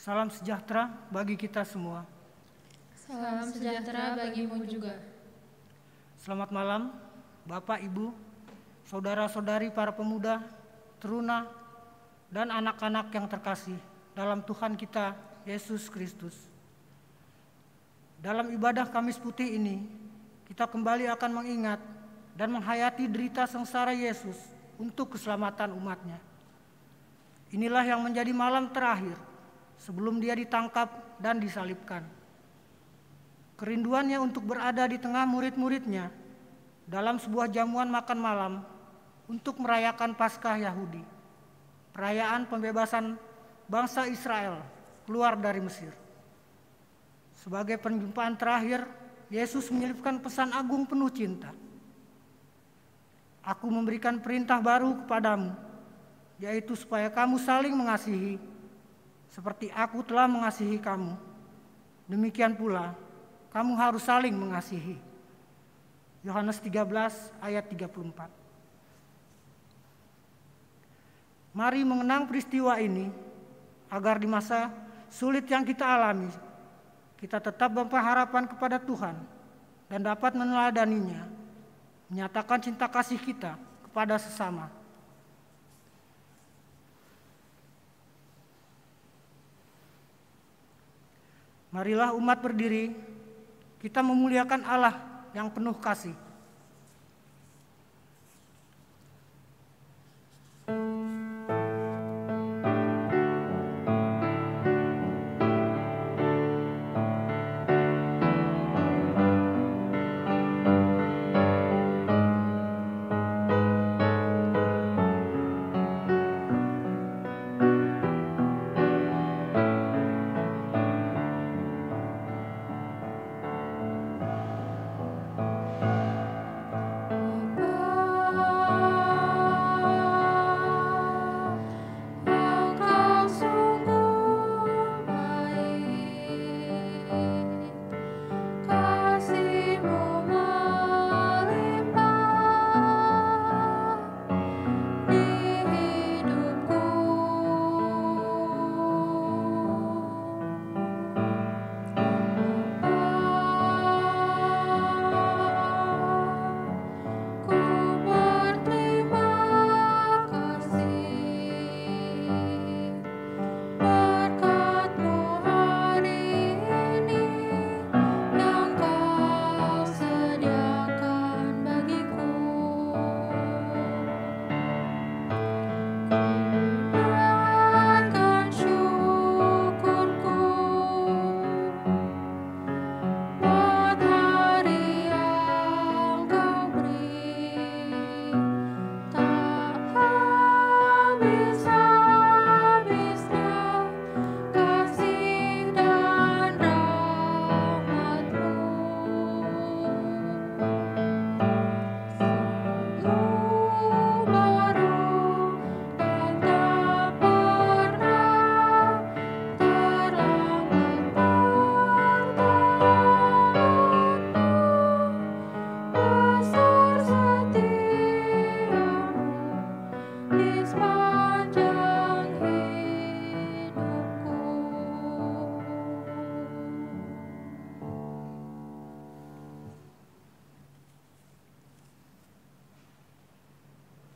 Salam sejahtera bagi kita semua. Salam sejahtera bagimu juga. Selamat malam, Bapak, Ibu, saudara-saudari para pemuda, teruna, dan anak-anak yang terkasih dalam Tuhan kita, Yesus Kristus. Dalam ibadah Kamis Putih ini, kita kembali akan mengingat dan menghayati derita sengsara Yesus untuk keselamatan umatnya. Inilah yang menjadi malam terakhir sebelum dia ditangkap dan disalibkan. Kerinduannya untuk berada di tengah murid-muridnya dalam sebuah jamuan makan malam untuk merayakan Paskah Yahudi, perayaan pembebasan bangsa Israel keluar dari Mesir. Sebagai perjumpaan terakhir, Yesus menyelipkan pesan agung penuh cinta. Aku memberikan perintah baru kepadamu, yaitu supaya kamu saling mengasihi, seperti aku telah mengasihi kamu. Demikian pula, kamu harus saling mengasihi. Yohanes 13 ayat 34. Mari mengenang peristiwa ini, agar di masa sulit yang kita alami, kita tetap berpengharapan kepada Tuhan dan dapat meneladaninya, menyatakan cinta kasih kita kepada sesama. Marilah umat berdiri, kita memuliakan Allah yang penuh kasih.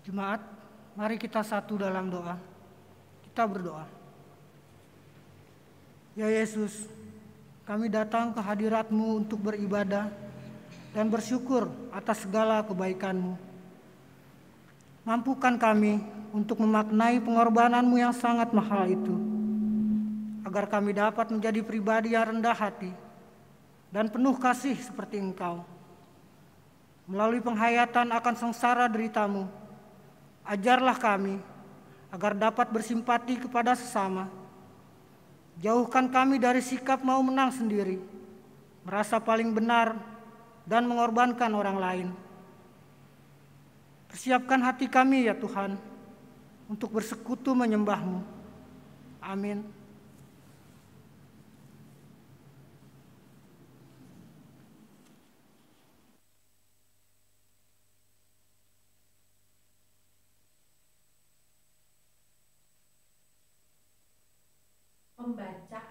Jemaat, mari kita satu dalam doa. Kita berdoa. Ya Yesus, kami datang ke hadirat-Mu untuk beribadah dan bersyukur atas segala kebaikan-Mu. Mampukan kami untuk memaknai pengorbanan-Mu yang sangat mahal itu, agar kami dapat menjadi pribadi yang rendah hati dan penuh kasih seperti Engkau. Melalui penghayatan akan sengsara derita-Mu, ajarlah kami agar dapat bersimpati kepada sesama. Jauhkan kami dari sikap mau menang sendiri, merasa paling benar, dan mengorbankan orang lain. Persiapkan hati kami ya Tuhan, untuk bersekutu menyembah-Mu. Amin. Pembacaan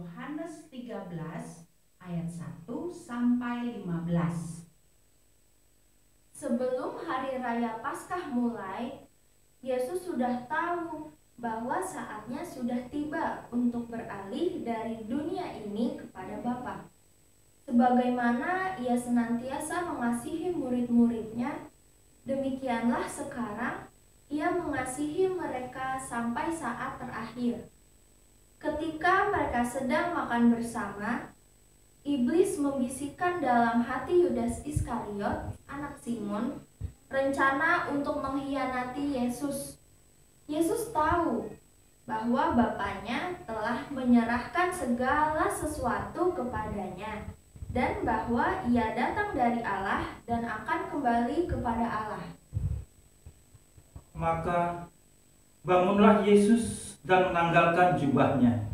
Yohanes 13 ayat 1 sampai 15. Sebelum hari raya Paskah mulai, Yesus sudah tahu bahwa saatnya sudah tiba untuk beralih dari dunia ini kepada Bapa. Sebagaimana ia senantiasa mengasihi murid-muridnya, demikianlah sekarang ia mengasihi mereka sampai saat terakhir. Ketika mereka sedang makan bersama, iblis membisikkan dalam hati Yudas Iskariot, anak Simon, rencana untuk mengkhianati Yesus. Yesus tahu bahwa Bapaknya telah menyerahkan segala sesuatu kepadanya, dan bahwa ia datang dari Allah dan akan kembali kepada Allah. Maka bangunlah Yesus dan menanggalkan jubahnya.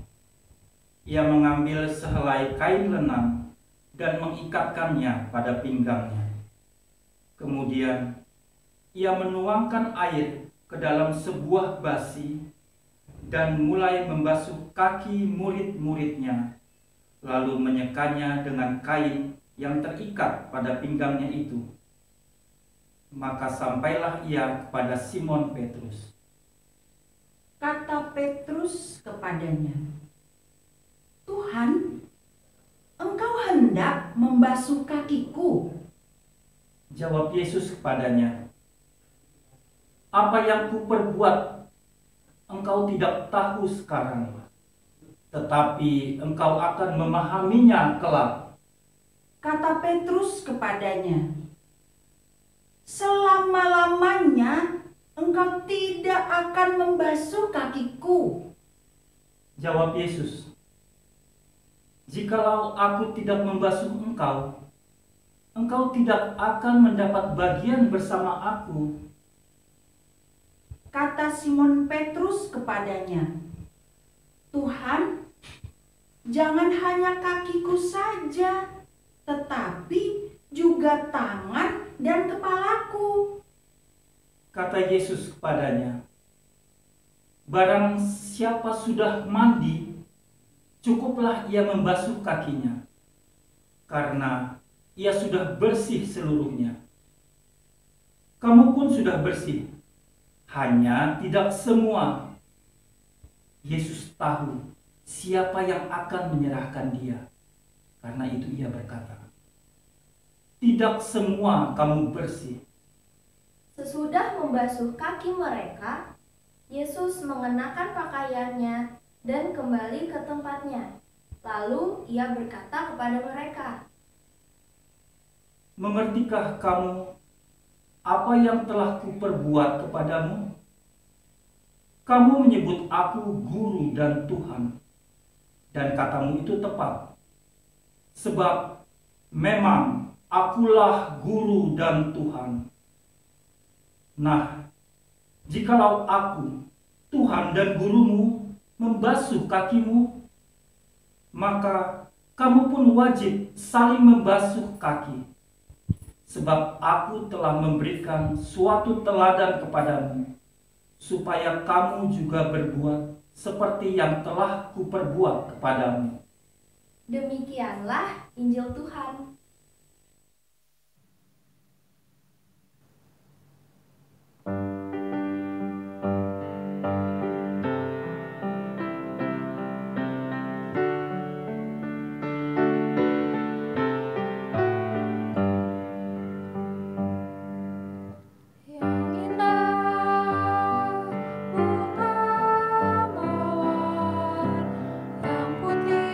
Ia mengambil sehelai kain lenan dan mengikatkannya pada pinggangnya. Kemudian ia menuangkan air ke dalam sebuah basi dan mulai membasuh kaki murid-muridnya, lalu menyekanya dengan kain yang terikat pada pinggangnya itu. Maka sampailah ia kepada Simon Petrus. Kata Petrus kepadanya, "Tuhan, Engkau hendak membasuh kakiku?" Jawab Yesus kepadanya, "Apa yang kuperbuat engkau tidak tahu sekarang, tetapi engkau akan memahaminya kelak." Kata Petrus kepadanya, "Selama-lamanya engkau tidak akan membasuh kakiku." Jawab Yesus, "Jikalau aku tidak membasuh engkau, engkau tidak akan mendapat bagian bersama aku." Kata Simon Petrus kepadanya, "Tuhan, jangan hanya kakiku saja, tetapi juga tangan dan kepalaku." Kata Yesus kepadanya, "Barang siapa sudah mandi, cukuplah ia membasuh kakinya, karena ia sudah bersih seluruhnya. Kamu pun sudah bersih, hanya tidak semua." Yesus tahu siapa yang akan menyerahkan dia. Karena itu ia berkata, "Tidak semua kamu bersih." Sesudah membasuh kaki mereka, Yesus mengenakan pakaiannya dan kembali ke tempatnya. Lalu ia berkata kepada mereka, "Mengertikah kamu apa yang telah kuperbuat kepadamu? Kamu menyebut aku guru dan Tuhan, dan katamu itu tepat. Sebab memang akulah guru dan Tuhan. Nah, jikalau aku, Tuhan dan gurumu, membasuh kakimu, maka kamu pun wajib saling membasuh kaki. Sebab aku telah memberikan suatu teladan kepadamu, supaya kamu juga berbuat seperti yang telah kuperbuat kepadamu." Demikianlah Injil Tuhan. Yang indah bunga mawar, yang putih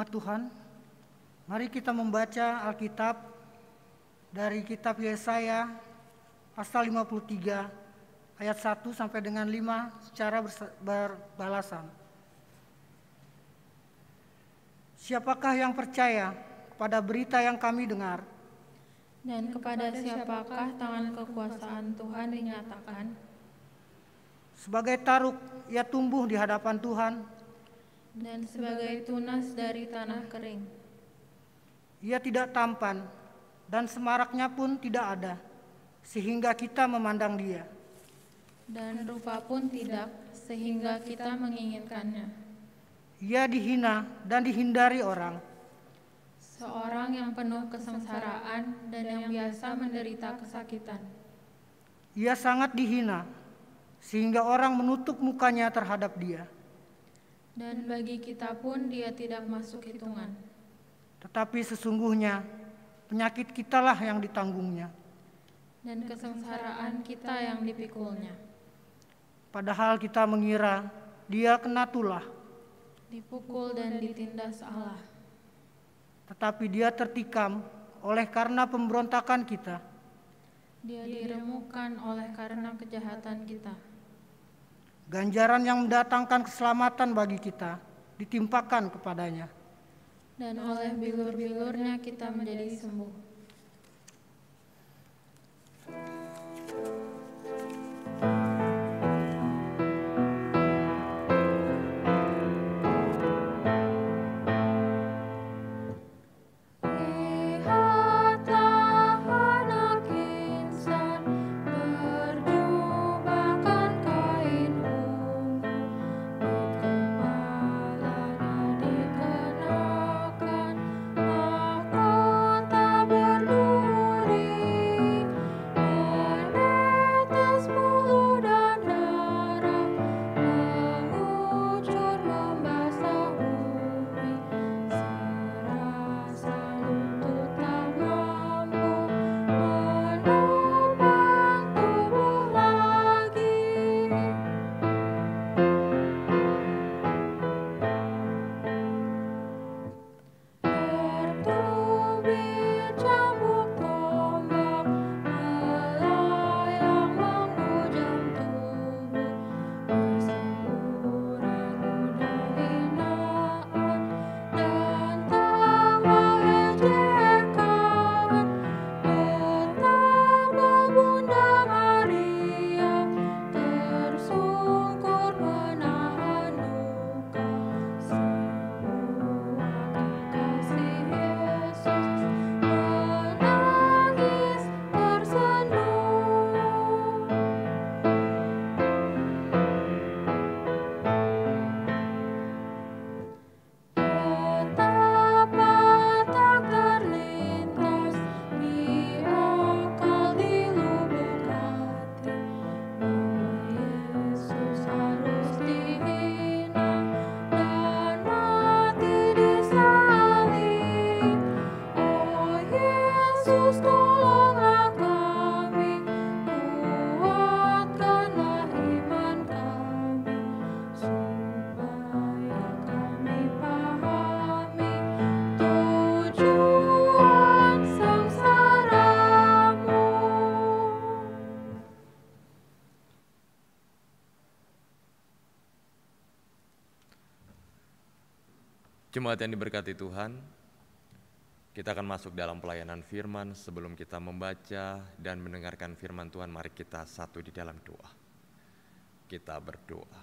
Umat Tuhan, mari kita membaca Alkitab dari kitab Yesaya pasal 53 ayat 1 sampai dengan 5 secara berbalasan. Siapakah yang percaya kepada berita yang kami dengar? Dan kepada siapakah tangan kekuasaan Tuhan dinyatakan? Sebagai taruk ia tumbuh di hadapan Tuhan, Dan sebagai tunas dari tanah kering. ia tidak tampan dan semaraknya pun tidak ada, sehingga kita memandang dia. Dan rupa pun tidak, sehingga kita menginginkannya. Ia dihina dan dihindari orang, Seorang yang penuh kesengsaraan dan yang biasa menderita kesakitan. ia sangat dihina, sehingga orang menutup mukanya terhadap dia. Dan bagi kita pun dia tidak masuk hitungan. Tetapi sesungguhnya penyakit kitalah yang ditanggungnya, Dan kesengsaraan kita yang dipikulnya. padahal kita mengira dia kena tulah, Dipukul dan ditindas Allah. tetapi dia tertikam oleh karena pemberontakan kita. Dia diremukkan oleh karena kejahatan kita. Ganjaran yang mendatangkan keselamatan bagi kita ditimpakan kepadanya. Dan oleh bilur-bilurnya kita menjadi sembuh. Lihatlah anak insan berjubahkan kain ungu, di kepalanya dikenakan mahkota berduri, menetes bulu dan darah mengucur membasah bumi, serasa lutut tak mampu menopang tubuh lagi. Bertubi cambuk tombak melayang menghujam tubuh, bersemburan kuda hinaan dan tawa ejekan. Betapa Bunda Maria tersungkur menahan duka, semua kekasih Yesus menangis tersenyum. Betapa tak terlintas di akal di lubuk hati bahwa Yesus harus dihina dan mati di salib. Oh Yesus, tolonglah kami, kuatkanlah iman kami, supaya kami pahami tujuan sengsara-Mu. Jemaat yang diberkati Tuhan, kita akan masuk dalam pelayanan firman. Sebelum kita membaca dan mendengarkan firman Tuhan, mari kita satu di dalam doa. Kita berdoa.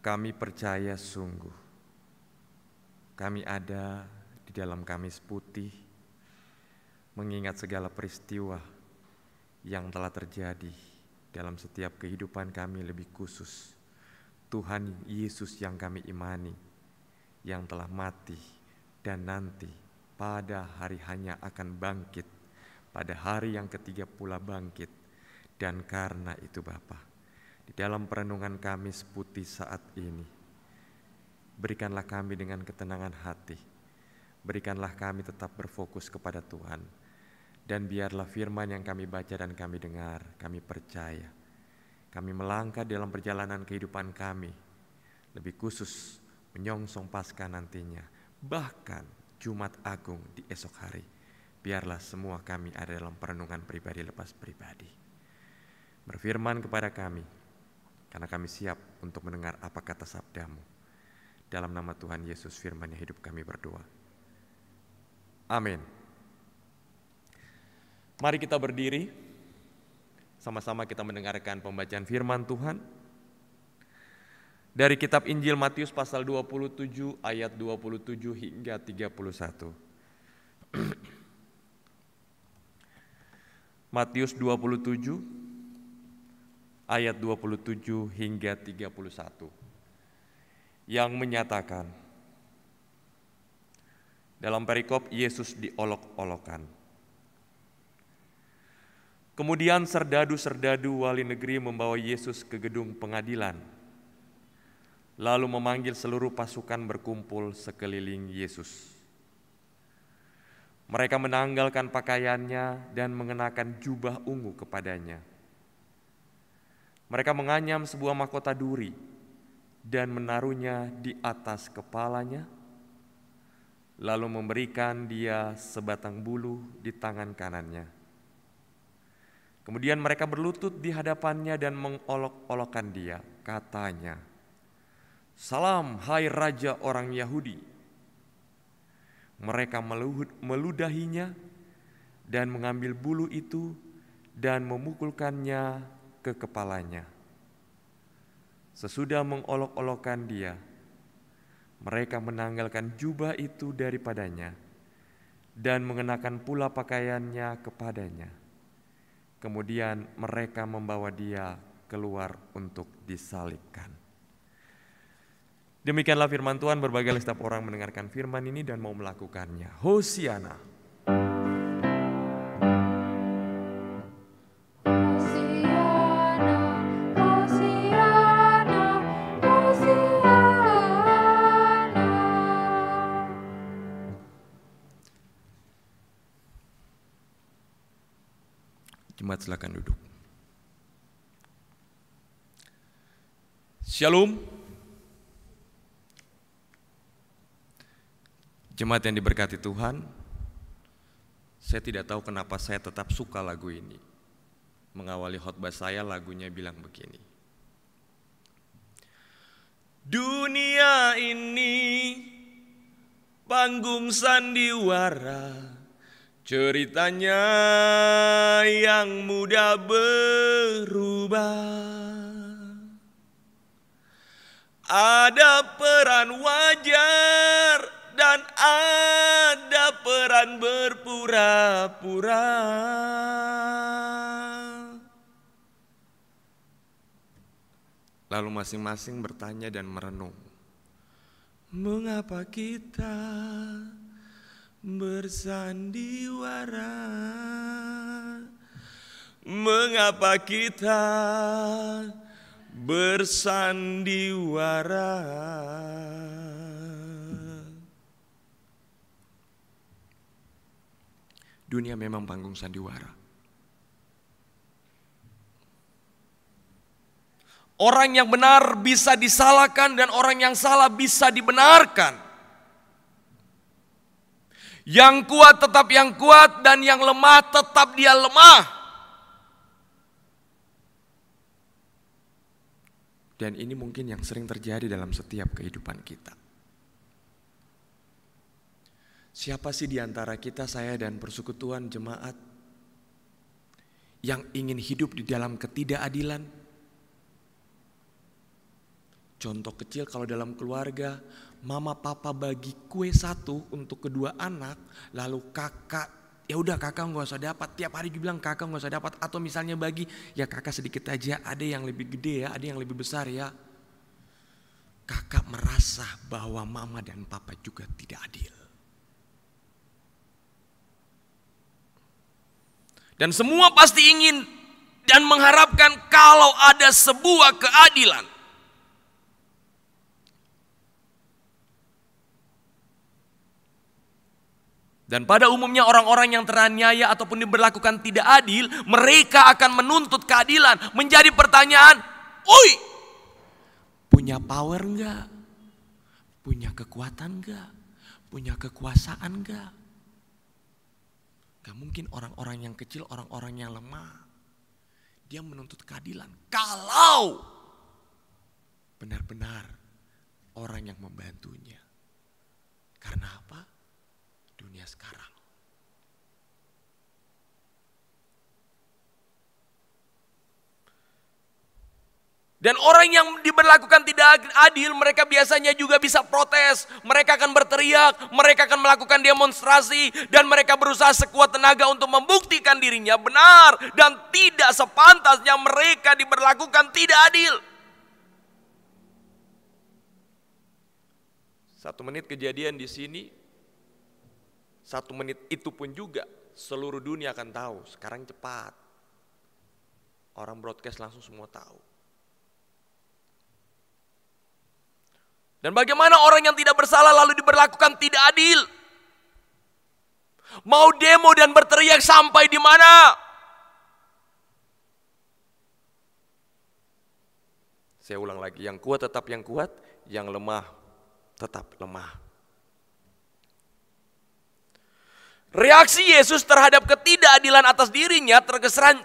Kami percaya sungguh, kami ada di dalam Kamis Putih, mengingat segala peristiwa yang telah terjadi dalam setiap kehidupan kami, lebih khusus Tuhan Yesus yang kami imani, yang telah mati dan nanti pada hari hanya akan bangkit, pada hari yang ketiga pula bangkit. Dan karena itu Bapa, di dalam perenungan Kamis Putih saat ini, berikanlah kami dengan ketenangan hati, berikanlah kami tetap berfokus kepada Tuhan, dan biarlah firman yang kami baca dan kami dengar, kami percaya, kami melangkah dalam perjalanan kehidupan kami, lebih khusus menyongsong Paskah nantinya, bahkan Jumat Agung di esok hari. Biarlah semua kami ada dalam perenungan pribadi lepas pribadi. Berfirman kepada kami, karena kami siap untuk mendengar apa kata sabdamu. Dalam nama Tuhan Yesus firman yang hidup kami berdoa. Amin. Mari kita berdiri, sama-sama kita mendengarkan pembacaan firman Tuhan. Dari kitab Injil Matius pasal 27 ayat 27 hingga 31. Matius 27 ayat 27 hingga 31 yang menyatakan, dalam perikop Yesus diolok-olokan. Kemudian serdadu-serdadu wali negeri membawa Yesus ke gedung pengadilan, lalu memanggil seluruh pasukan berkumpul sekeliling Yesus. Mereka menanggalkan pakaiannya dan mengenakan jubah ungu kepadanya. Mereka menganyam sebuah mahkota duri dan menaruhnya di atas kepalanya, lalu memberikan dia sebatang bulu di tangan kanannya. Kemudian mereka berlutut di hadapannya dan mengolok-olokkan dia, katanya, "Salam, hai Raja orang Yahudi." Mereka meludahinya dan mengambil bulu itu dan memukulkannya ke kepalanya. Sesudah mengolok-olokkan dia, mereka menanggalkan jubah itu daripadanya dan mengenakan pula pakaiannya kepadanya. Kemudian mereka membawa dia keluar untuk disalibkan. Demikianlah firman Tuhan. Berbahagialah setiap orang mendengarkan firman ini dan mau melakukannya. Hosiana. Jemaat silakan duduk. Shalom. Jemaat yang diberkati Tuhan, saya tidak tahu kenapa saya tetap suka lagu ini. Mengawali khotbah saya lagunya bilang begini. Dunia ini panggung sandiwara, ceritanya yang mudah berubah. Ada peran wajar dan ada peran berpura-pura. Lalu masing-masing bertanya dan merenung, mengapa kita bersandiwara? Mengapa kita bersandiwara? Dunia memang panggung sandiwara. Orang yang benar bisa disalahkan dan orang yang salah bisa dibenarkan. Yang kuat tetap yang kuat dan yang lemah tetap dia lemah. Dan ini mungkin yang sering terjadi dalam setiap kehidupan kita. Siapa sih di antara kita, saya dan persekutuan jemaat, yang ingin hidup di dalam ketidakadilan? Contoh kecil, kalau dalam keluarga, mama papa bagi kue satu untuk kedua anak, lalu kakak, ya udah kakak nggak usah dapat, tiap hari dibilang kakak nggak usah dapat, atau misalnya bagi, ya kakak sedikit aja, ada yang lebih gede ya, ada yang lebih besar ya. Kakak merasa bahwa mama dan papa juga tidak adil. Dan semua pasti ingin dan mengharapkan kalau ada sebuah keadilan. Dan pada umumnya orang-orang yang teraniaya ataupun diberlakukan tidak adil, mereka akan menuntut keadilan. Menjadi pertanyaan, Punya power enggak? Punya kekuatan enggak? Punya kekuasaan enggak? Gak mungkin orang-orang yang kecil, orang-orang yang lemah, dia menuntut keadilan. Kalau benar-benar orang yang membantunya. Karena apa? Dunia sekarang. Dan orang yang diberlakukan tidak adil, mereka biasanya juga bisa protes. Mereka akan berteriak, mereka akan melakukan demonstrasi, dan mereka berusaha sekuat tenaga untuk membuktikan dirinya benar. Dan tidak sepantasnya mereka diberlakukan tidak adil. 1 menit kejadian di sini, 1 menit itu pun juga seluruh dunia akan tahu. Sekarang cepat, orang broadcast langsung semua tahu. Dan bagaimana orang yang tidak bersalah lalu diberlakukan tidak adil? Mau demo dan berteriak sampai di mana? Saya ulang lagi, yang kuat tetap yang kuat, yang lemah tetap lemah. Reaksi Yesus terhadap ketidakadilan atas dirinya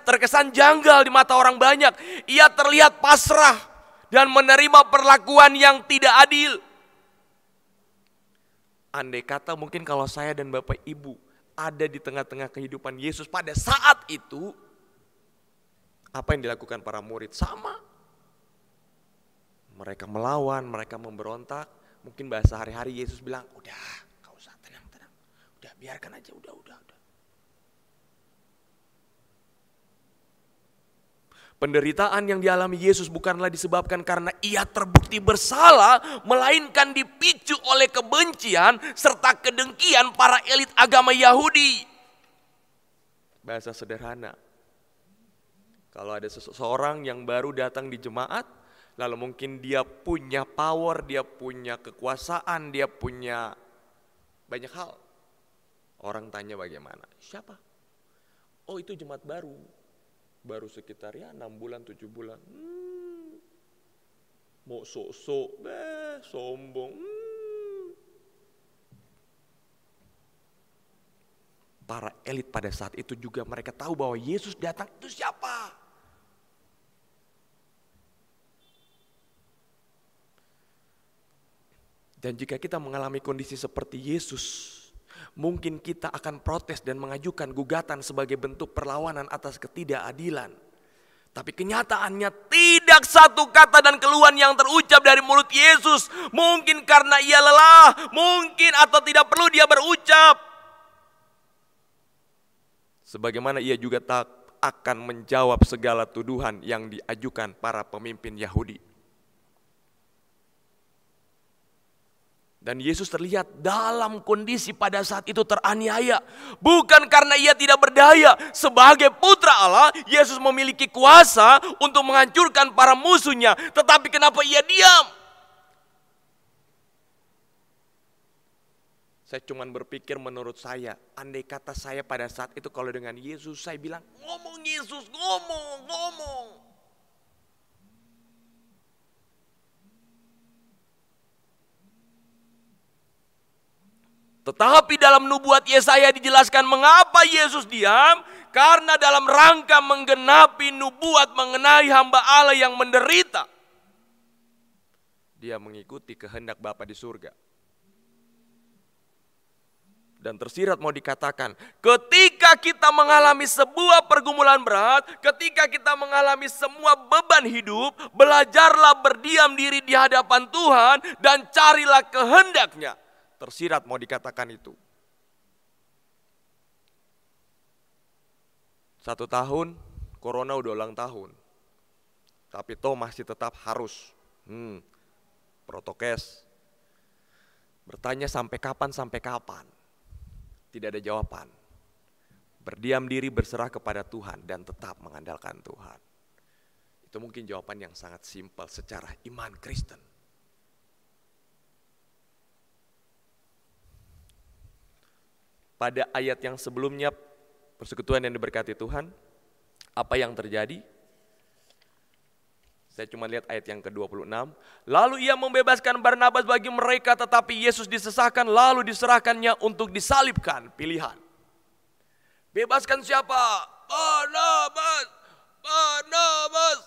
terkesan janggal di mata orang banyak. Ia terlihat pasrah dan menerima perlakuan yang tidak adil. Andai kata mungkin kalau saya dan Bapak Ibu ada di tengah-tengah kehidupan Yesus pada saat itu, apa yang dilakukan para murid? Sama. Mereka melawan, mereka memberontak. Mungkin bahasa hari-hari Yesus bilang, udah gak usah, tenang. Udah biarkan aja, udah. Penderitaan yang dialami Yesus bukanlah disebabkan karena ia terbukti bersalah, melainkan dipicu oleh kebencian serta kedengkian para elit agama Yahudi. Bahasa sederhana, kalau ada seseorang yang baru datang di jemaat, lalu mungkin dia punya power, dia punya kekuasaan, dia punya banyak hal. Orang tanya bagaimana? Siapa? Oh, itu jemaat baru sekitar 6 bulan, 7 bulan. Mau sok-sok, sombong. Para elit pada saat itu juga mereka tahu bahwa Yesus datang itu siapa. Dan jika kita mengalami kondisi seperti Yesus, mungkin kita akan protes dan mengajukan gugatan sebagai bentuk perlawanan atas ketidakadilan. Tapi kenyataannya tidak satu kata dan keluhan yang terucap dari mulut Yesus. Mungkin karena ia lelah, mungkin atau tidak perlu dia berucap. Sebagaimana ia juga tak akan menjawab segala tuduhan yang diajukan para pemimpin Yahudi. Dan Yesus terlihat dalam kondisi pada saat itu teraniaya. Bukan karena ia tidak berdaya. Sebagai putra Allah, Yesus memiliki kuasa untuk menghancurkan para musuhnya. Tetapi kenapa ia diam? Saya cuma berpikir menurut saya, andai kata saya pada saat itu kalau dengan Yesus, saya bilang, ngomong Yesus, ngomong. Tetapi dalam nubuat Yesaya dijelaskan mengapa Yesus diam, karena dalam rangka menggenapi nubuat mengenai hamba Allah yang menderita. Dia mengikuti kehendak Bapa di surga. Dan tersirat mau dikatakan, ketika kita mengalami sebuah pergumulan berat, ketika kita mengalami semua beban hidup, belajarlah berdiam diri di hadapan Tuhan dan carilah kehendaknya. Tersirat mau dikatakan itu. 1 tahun, corona udah ulang tahun. Tapi toh masih tetap harus protokes. Bertanya sampai kapan? Tidak ada jawaban. Berdiam diri, berserah kepada Tuhan dan tetap mengandalkan Tuhan. Itu mungkin jawaban yang sangat simpel secara iman Kristen. Pada ayat yang sebelumnya, persekutuan yang diberkati Tuhan, apa yang terjadi? Saya cuma lihat ayat yang ke-26. Lalu ia membebaskan Barnabas bagi mereka, tetapi Yesus disesahkan lalu diserahkannya untuk disalibkan. Pilihan. Bebaskan siapa? Barnabas. Barnabas.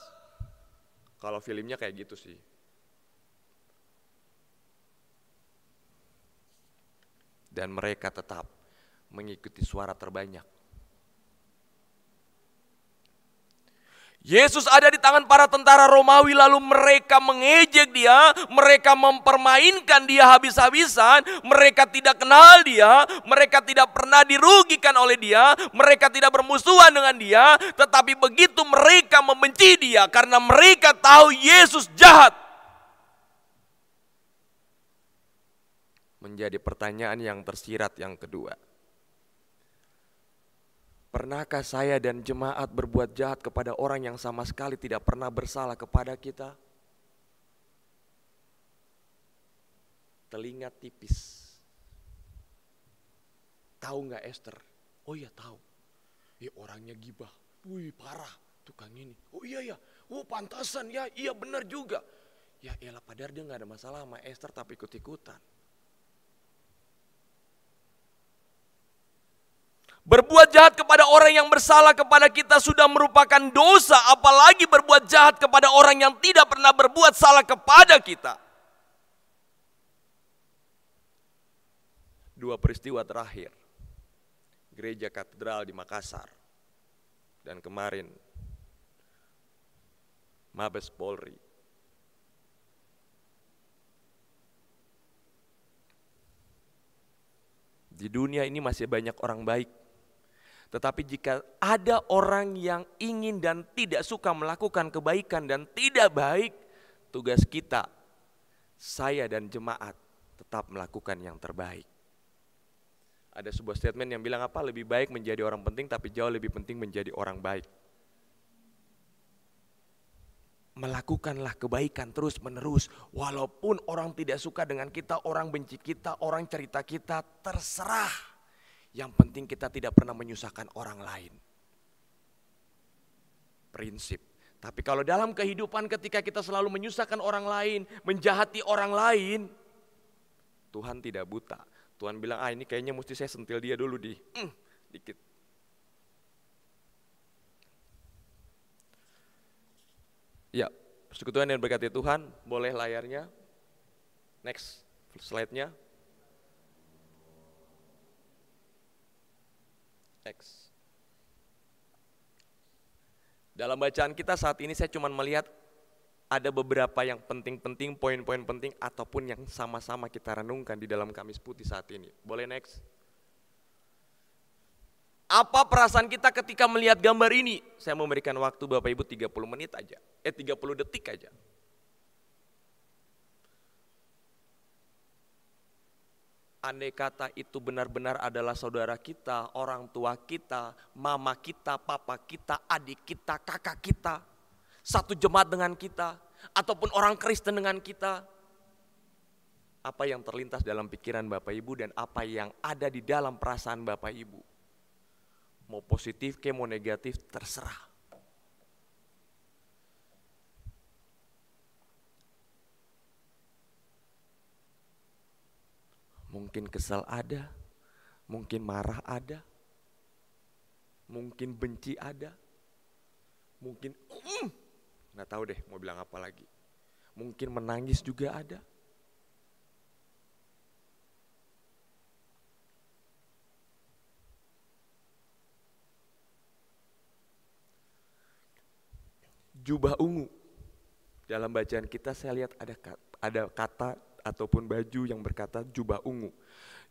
Kalau filmnya kayak gitu sih. Dan mereka tetap mengikuti suara terbanyak. Yesus ada di tangan para tentara Romawi, lalu mereka mengejek dia, mereka mempermainkan dia habis-habisan, mereka tidak kenal dia, mereka tidak pernah dirugikan oleh dia, mereka tidak bermusuhan dengan dia, tetapi begitu mereka membenci dia karena mereka tahu Yesus jahat. Menjadi pertanyaan yang tersirat yang kedua. Pernahkah saya dan jemaat berbuat jahat kepada orang yang sama sekali tidak pernah bersalah kepada kita? Telinga tipis. Tahu nggak Esther? Oh iya tahu. Orangnya gibah. Wih parah tukang ini. Oh iya ya. Oh pantasan ya. Iya benar juga. Ya elah padahal dia nggak ada masalah sama Esther tapi ikut-ikutan. Berbuat jahat kepada orang yang bersalah kepada kita sudah merupakan dosa, apalagi berbuat jahat kepada orang yang tidak pernah berbuat salah kepada kita. Dua peristiwa terakhir, gereja katedral di Makassar, dan kemarin Mabes Polri. Di dunia ini masih banyak orang baik. Tetapi jika ada orang yang ingin dan tidak suka melakukan kebaikan dan tidak baik, tugas kita, saya dan jemaat tetap melakukan yang terbaik. Ada sebuah statement yang bilang apa? Lebih baik menjadi orang penting tapi jauh lebih penting menjadi orang baik. Melakukanlah kebaikan terus menerus. Walaupun orang tidak suka dengan kita, orang benci kita, orang cerita kita, terserah. Yang penting kita tidak pernah menyusahkan orang lain. Prinsip. Tapi kalau dalam kehidupan ketika kita selalu menyusahkan orang lain, menjahati orang lain, Tuhan tidak buta. Tuhan bilang, ini kayaknya mesti saya sentil dia dulu dikit. Ya, persekutuan yang berkati Tuhan, boleh layarnya. Next slide-nya. X. Dalam bacaan kita saat ini saya cuma melihat ada beberapa yang penting-penting, poin-poin penting ataupun yang sama-sama kita renungkan di dalam Kamis Putih saat ini. Boleh next? Apa perasaan kita ketika melihat gambar ini? Saya memberikan waktu Bapak Ibu 30 menit aja. 30 detik aja. Andai kata itu benar-benar adalah saudara kita, orang tua kita, mama kita, papa kita, adik kita, kakak kita, satu jemaat dengan kita, ataupun orang Kristen dengan kita. Apa yang terlintas dalam pikiran Bapak Ibu dan apa yang ada di dalam perasaan Bapak Ibu. Mau positif ke mau negatif terserah. Mungkin kesal ada, mungkin marah ada, mungkin benci ada, mungkin nggak tahu deh mau bilang apa lagi. Mungkin menangis juga ada. Jubah ungu. Dalam bacaan kita saya lihat ada kata ataupun baju yang berkata jubah ungu.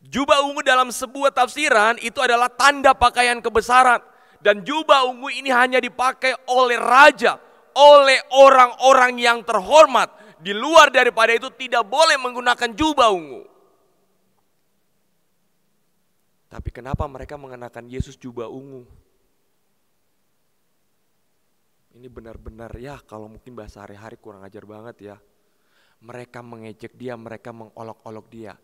Jubah ungu dalam sebuah tafsiran itu adalah tanda pakaian kebesaran. Dan jubah ungu ini hanya dipakai oleh raja, oleh orang-orang yang terhormat. Di luar daripada itu tidak boleh menggunakan jubah ungu. Tapi kenapa mereka mengenakan Yesus jubah ungu? Ini benar-benar ya kalau mungkin bahasa hari-hari kurang ajar banget ya. Mereka mengejek dia, mereka mengolok-olok dia.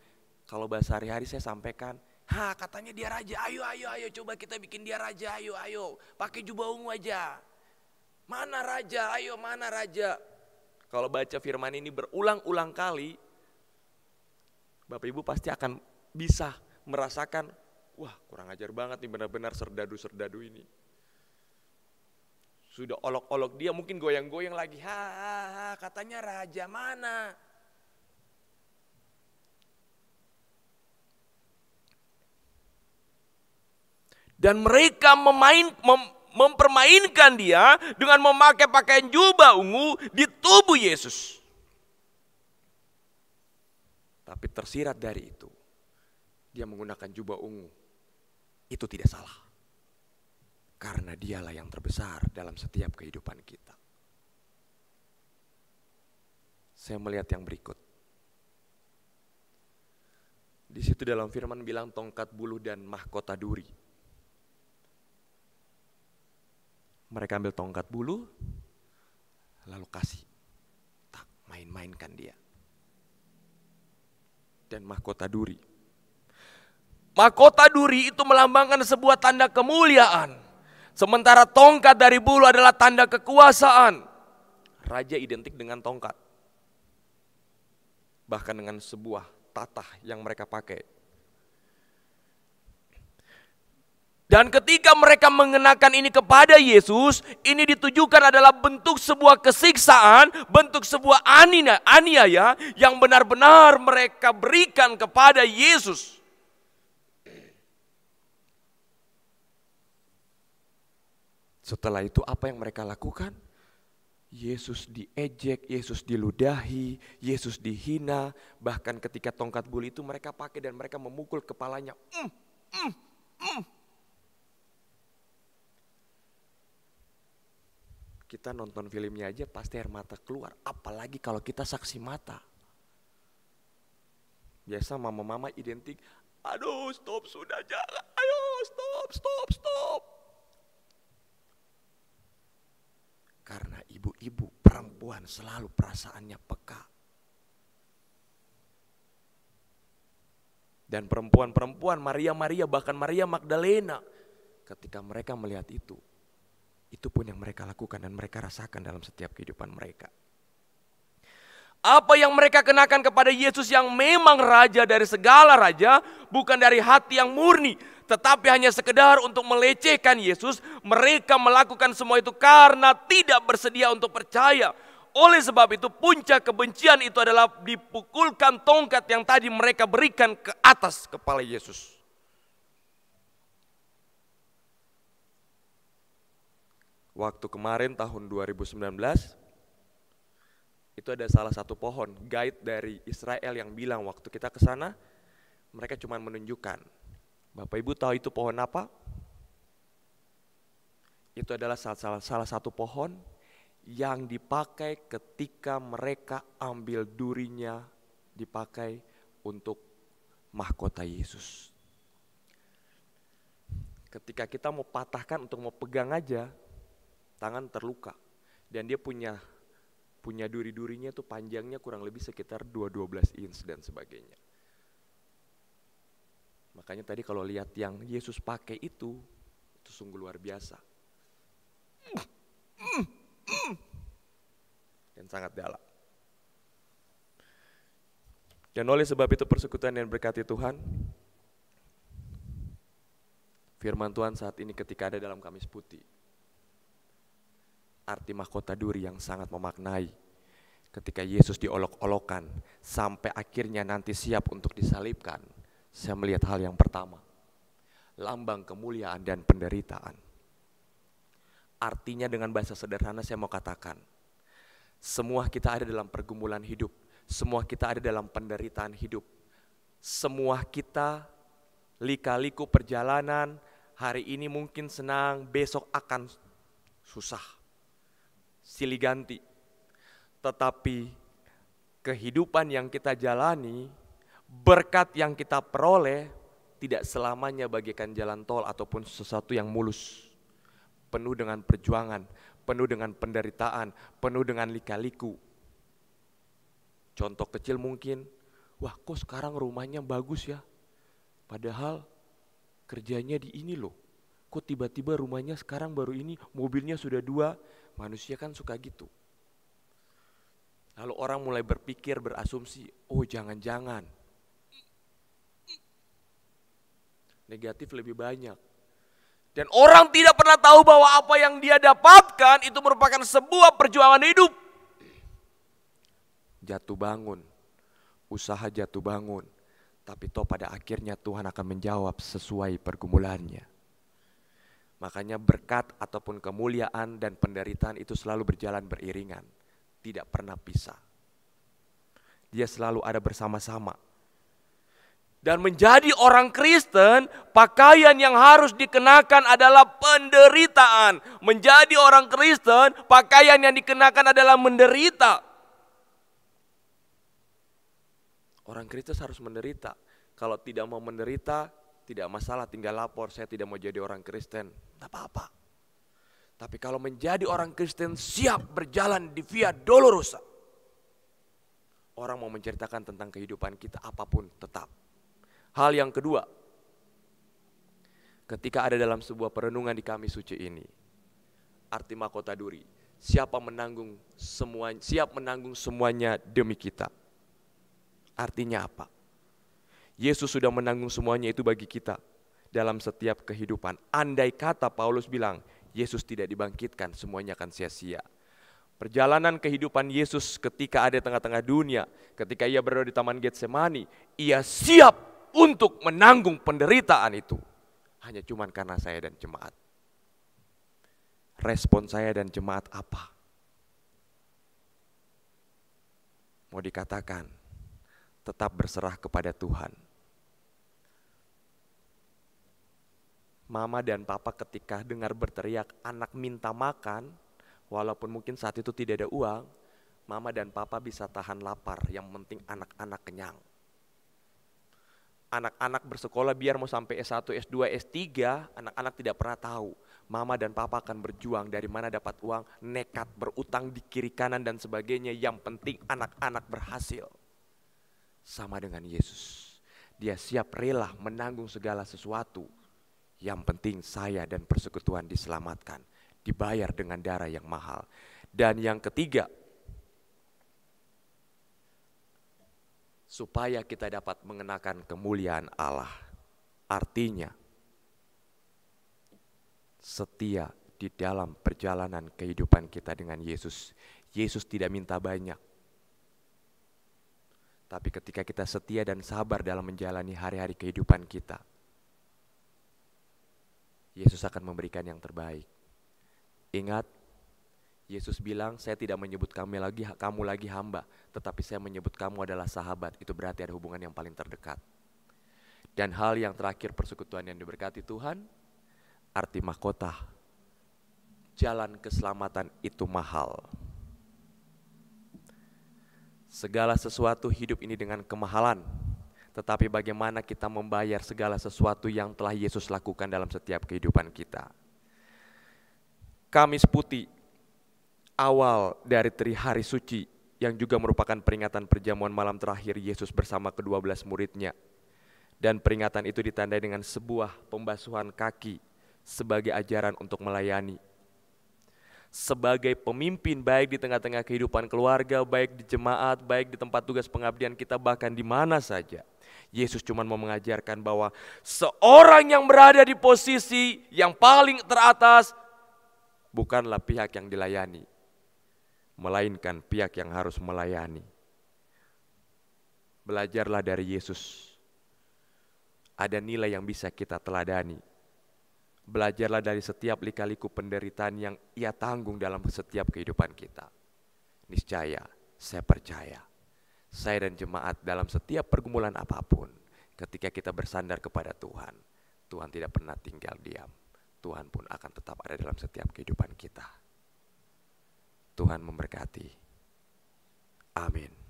Kalau bahasa hari-hari saya sampaikan, katanya dia raja, ayo coba kita bikin dia raja, ayo pakai jubah ungu aja. Mana raja, ayo mana raja. Kalau baca firman ini berulang-ulang kali, Bapak Ibu pasti akan bisa merasakan, wah kurang ajar banget nih benar-benar serdadu-serdadu ini. Sudah olok-olok dia mungkin goyang-goyang lagi, katanya raja mana. Dan mereka mempermainkan dia dengan memakai pakaian jubah ungu di tubuh Yesus. Tapi tersirat dari itu, dia menggunakan jubah ungu. Itu tidak salah. Karena dialah yang terbesar dalam setiap kehidupan kita. Saya melihat yang berikut. Di situ dalam firman bilang tongkat buluh dan mahkota duri. Mereka ambil tongkat bulu, lalu kasih. Tak, main-mainkan dia. Dan mahkota duri. Mahkota duri itu melambangkan sebuah tanda kemuliaan. Sementara tongkat dari bulu adalah tanda kekuasaan. Raja identik dengan tongkat. Bahkan dengan sebuah tatah yang mereka pakai. Dan ketika mereka mengenakan ini kepada Yesus, ini ditujukan adalah bentuk sebuah kesiksaan, bentuk sebuah aniaya yang benar-benar mereka berikan kepada Yesus. Setelah itu apa yang mereka lakukan? Yesus diejek, Yesus diludahi, Yesus dihina. Bahkan ketika tongkat bulu itu mereka pakai dan mereka memukul kepalanya. Kita nonton filmnya aja pasti air mata keluar. Apalagi kalau kita saksi mata. Biasa mama-mama identik, aduh stop sudah jangan, ayo stop. Karena ibu-ibu perempuan selalu perasaannya peka. Dan perempuan-perempuan, Maria bahkan Maria Magdalena, ketika mereka melihat itu pun yang mereka lakukan dan mereka rasakan dalam setiap kehidupan mereka. Apa yang mereka kenakan kepada Yesus yang memang raja dari segala raja, bukan dari hati yang murni, tetapi hanya sekedar untuk melecehkan Yesus. Mereka melakukan semua itu karena tidak bersedia untuk percaya. Oleh sebab itu puncak kebencian itu adalah dipukulkan tongkat yang tadi mereka berikan ke atas kepala Yesus. Waktu kemarin tahun 2019, itu ada salah satu pohon, guide dari Israel yang bilang waktu kita ke sana, mereka cuma menunjukkan. Bapak Ibu tahu itu pohon apa? Itu adalah salah satu pohon yang dipakai ketika mereka ambil durinya, dipakai untuk mahkota Yesus. Ketika kita mau patahkan untuk mau pegang aja, tangan terluka. Dan dia punya duri-durinya tuh panjangnya kurang lebih sekitar 12 inch dan sebagainya. Makanya tadi kalau lihat yang Yesus pakai itu sungguh luar biasa. Dan sangat dalam. Dan oleh sebab itu persekutuan yang berkati Tuhan, firman Tuhan saat ini ketika ada dalam Kamis Putih, arti mahkota duri yang sangat memaknai ketika Yesus diolok-olokan sampai akhirnya nanti siap untuk disalibkan. Saya melihat hal yang pertama, lambang kemuliaan dan penderitaan. Artinya dengan bahasa sederhana saya mau katakan, semua kita ada dalam pergumulan hidup, semua kita ada dalam penderitaan hidup, semua kita lika-liku perjalanan, hari ini mungkin senang, besok akan susah, silih ganti. Tetapi kehidupan yang kita jalani, berkat yang kita peroleh tidak selamanya bagaikan jalan tol ataupun sesuatu yang mulus. Penuh dengan perjuangan, penuh dengan penderitaan, penuh dengan lika-liku. Contoh kecil mungkin, wah kok sekarang rumahnya bagus ya, padahal kerjanya di ini loh. Kok tiba-tiba rumahnya sekarang baru ini, mobilnya sudah 2, manusia kan suka gitu. Lalu orang mulai berpikir, berasumsi, oh jangan-jangan. Negatif lebih banyak. Dan orang tidak pernah tahu bahwa apa yang dia dapatkan itu merupakan sebuah perjuangan hidup. Jatuh bangun, usaha jatuh bangun. Tapi toh pada akhirnya Tuhan akan menjawab sesuai pergumulannya. Makanya berkat ataupun kemuliaan dan penderitaan itu selalu berjalan beriringan. Tidak pernah pisah. Dia selalu ada bersama-sama. Dan menjadi orang Kristen, pakaian yang harus dikenakan adalah penderitaan. Menjadi orang Kristen, pakaian yang dikenakan adalah menderita. Orang Kristen harus menderita. Kalau tidak mau menderita, tidak masalah, tinggal lapor, saya tidak mau jadi orang Kristen. Tidak apa-apa. Tapi kalau menjadi orang Kristen, siap berjalan di via dolorosa. Orang mau menceritakan tentang kehidupan kita, apapun tetap. Hal yang kedua, ketika ada dalam sebuah perenungan di Kamis Suci ini, arti mahkota duri, siap menanggung semuanya demi kita. Artinya apa? Yesus sudah menanggung semuanya itu bagi kita dalam setiap kehidupan. Andai kata Paulus bilang, Yesus tidak dibangkitkan, semuanya akan sia-sia. Perjalanan kehidupan Yesus ketika ada di tengah-tengah dunia, ketika ia berada di Taman Getsemani, ia siap untuk menanggung penderitaan itu. Hanya cuman karena saya dan jemaat. Respon saya dan jemaat apa? Mau dikatakan, tetap berserah kepada Tuhan. Mama dan papa ketika dengar berteriak anak minta makan, walaupun mungkin saat itu tidak ada uang, mama dan papa bisa tahan lapar, yang penting anak-anak kenyang. Anak-anak bersekolah biar mau sampai S1, S2, S3, anak-anak tidak pernah tahu. Mama dan papa akan berjuang dari mana dapat uang, nekat berutang di kiri kanan dan sebagainya. Yang penting anak-anak berhasil. Sama dengan Yesus. Dia siap rela menanggung segala sesuatu. Yang penting saya dan persekutuan diselamatkan. Dibayar dengan darah yang mahal. Dan yang ketiga, supaya kita dapat mengenakan kemuliaan Allah. Artinya, setia di dalam perjalanan kehidupan kita dengan Yesus. Yesus tidak minta banyak. Tapi ketika kita setia dan sabar dalam menjalani hari-hari kehidupan kita, Yesus akan memberikan yang terbaik. Ingat, Yesus bilang, saya tidak menyebut kamu lagi hamba, tetapi saya menyebut kamu adalah sahabat. Itu berarti ada hubungan yang paling terdekat. Dan hal yang terakhir, persekutuan yang diberkati Tuhan, arti mahkota. Jalan keselamatan itu mahal. Segala sesuatu hidup ini dengan kemahalan. Tetapi bagaimana kita membayar segala sesuatu yang telah Yesus lakukan dalam setiap kehidupan kita. Kamis Putih, awal dari hari suci yang juga merupakan peringatan perjamuan malam terakhir Yesus bersama ke-12 muridnya. Dan peringatan itu ditandai dengan sebuah pembasuhan kaki sebagai ajaran untuk melayani. Sebagai pemimpin baik di tengah-tengah kehidupan keluarga, baik di jemaat, baik di tempat tugas pengabdian kita, bahkan di mana saja. Yesus cuma mau mengajarkan bahwa seorang yang berada di posisi yang paling teratas bukanlah pihak yang dilayani, melainkan pihak yang harus melayani. Belajarlah dari Yesus. Ada nilai yang bisa kita teladani. Belajarlah dari setiap lika-liku penderitaan yang ia tanggung dalam setiap kehidupan kita. Niscaya, saya percaya, saya dan jemaat dalam setiap pergumulan apapun, ketika kita bersandar kepada Tuhan, Tuhan tidak pernah tinggal diam. Tuhan pun akan tetap ada dalam setiap kehidupan kita. Tuhan memberkati. Amin.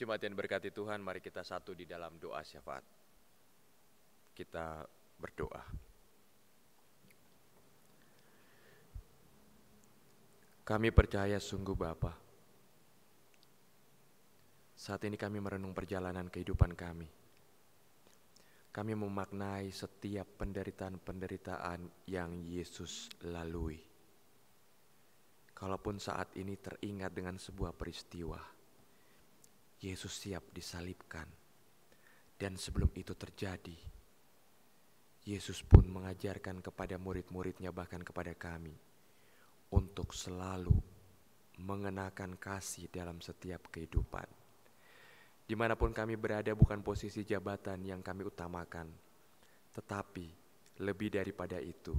Jemaat yang berkati Tuhan, mari kita satu di dalam doa syafaat. Kita berdoa. Kami percaya sungguh Bapa, saat ini kami merenung perjalanan kehidupan kami. Kami memaknai setiap penderitaan-penderitaan yang Yesus lalui. Kalaupun saat ini teringat dengan sebuah peristiwa, Yesus siap disalibkan. Dan sebelum itu terjadi, Yesus pun mengajarkan kepada murid-muridnya, bahkan kepada kami, untuk selalu mengenakan kasih dalam setiap kehidupan. Dimanapun kami berada, bukan posisi jabatan yang kami utamakan, tetapi lebih daripada itu,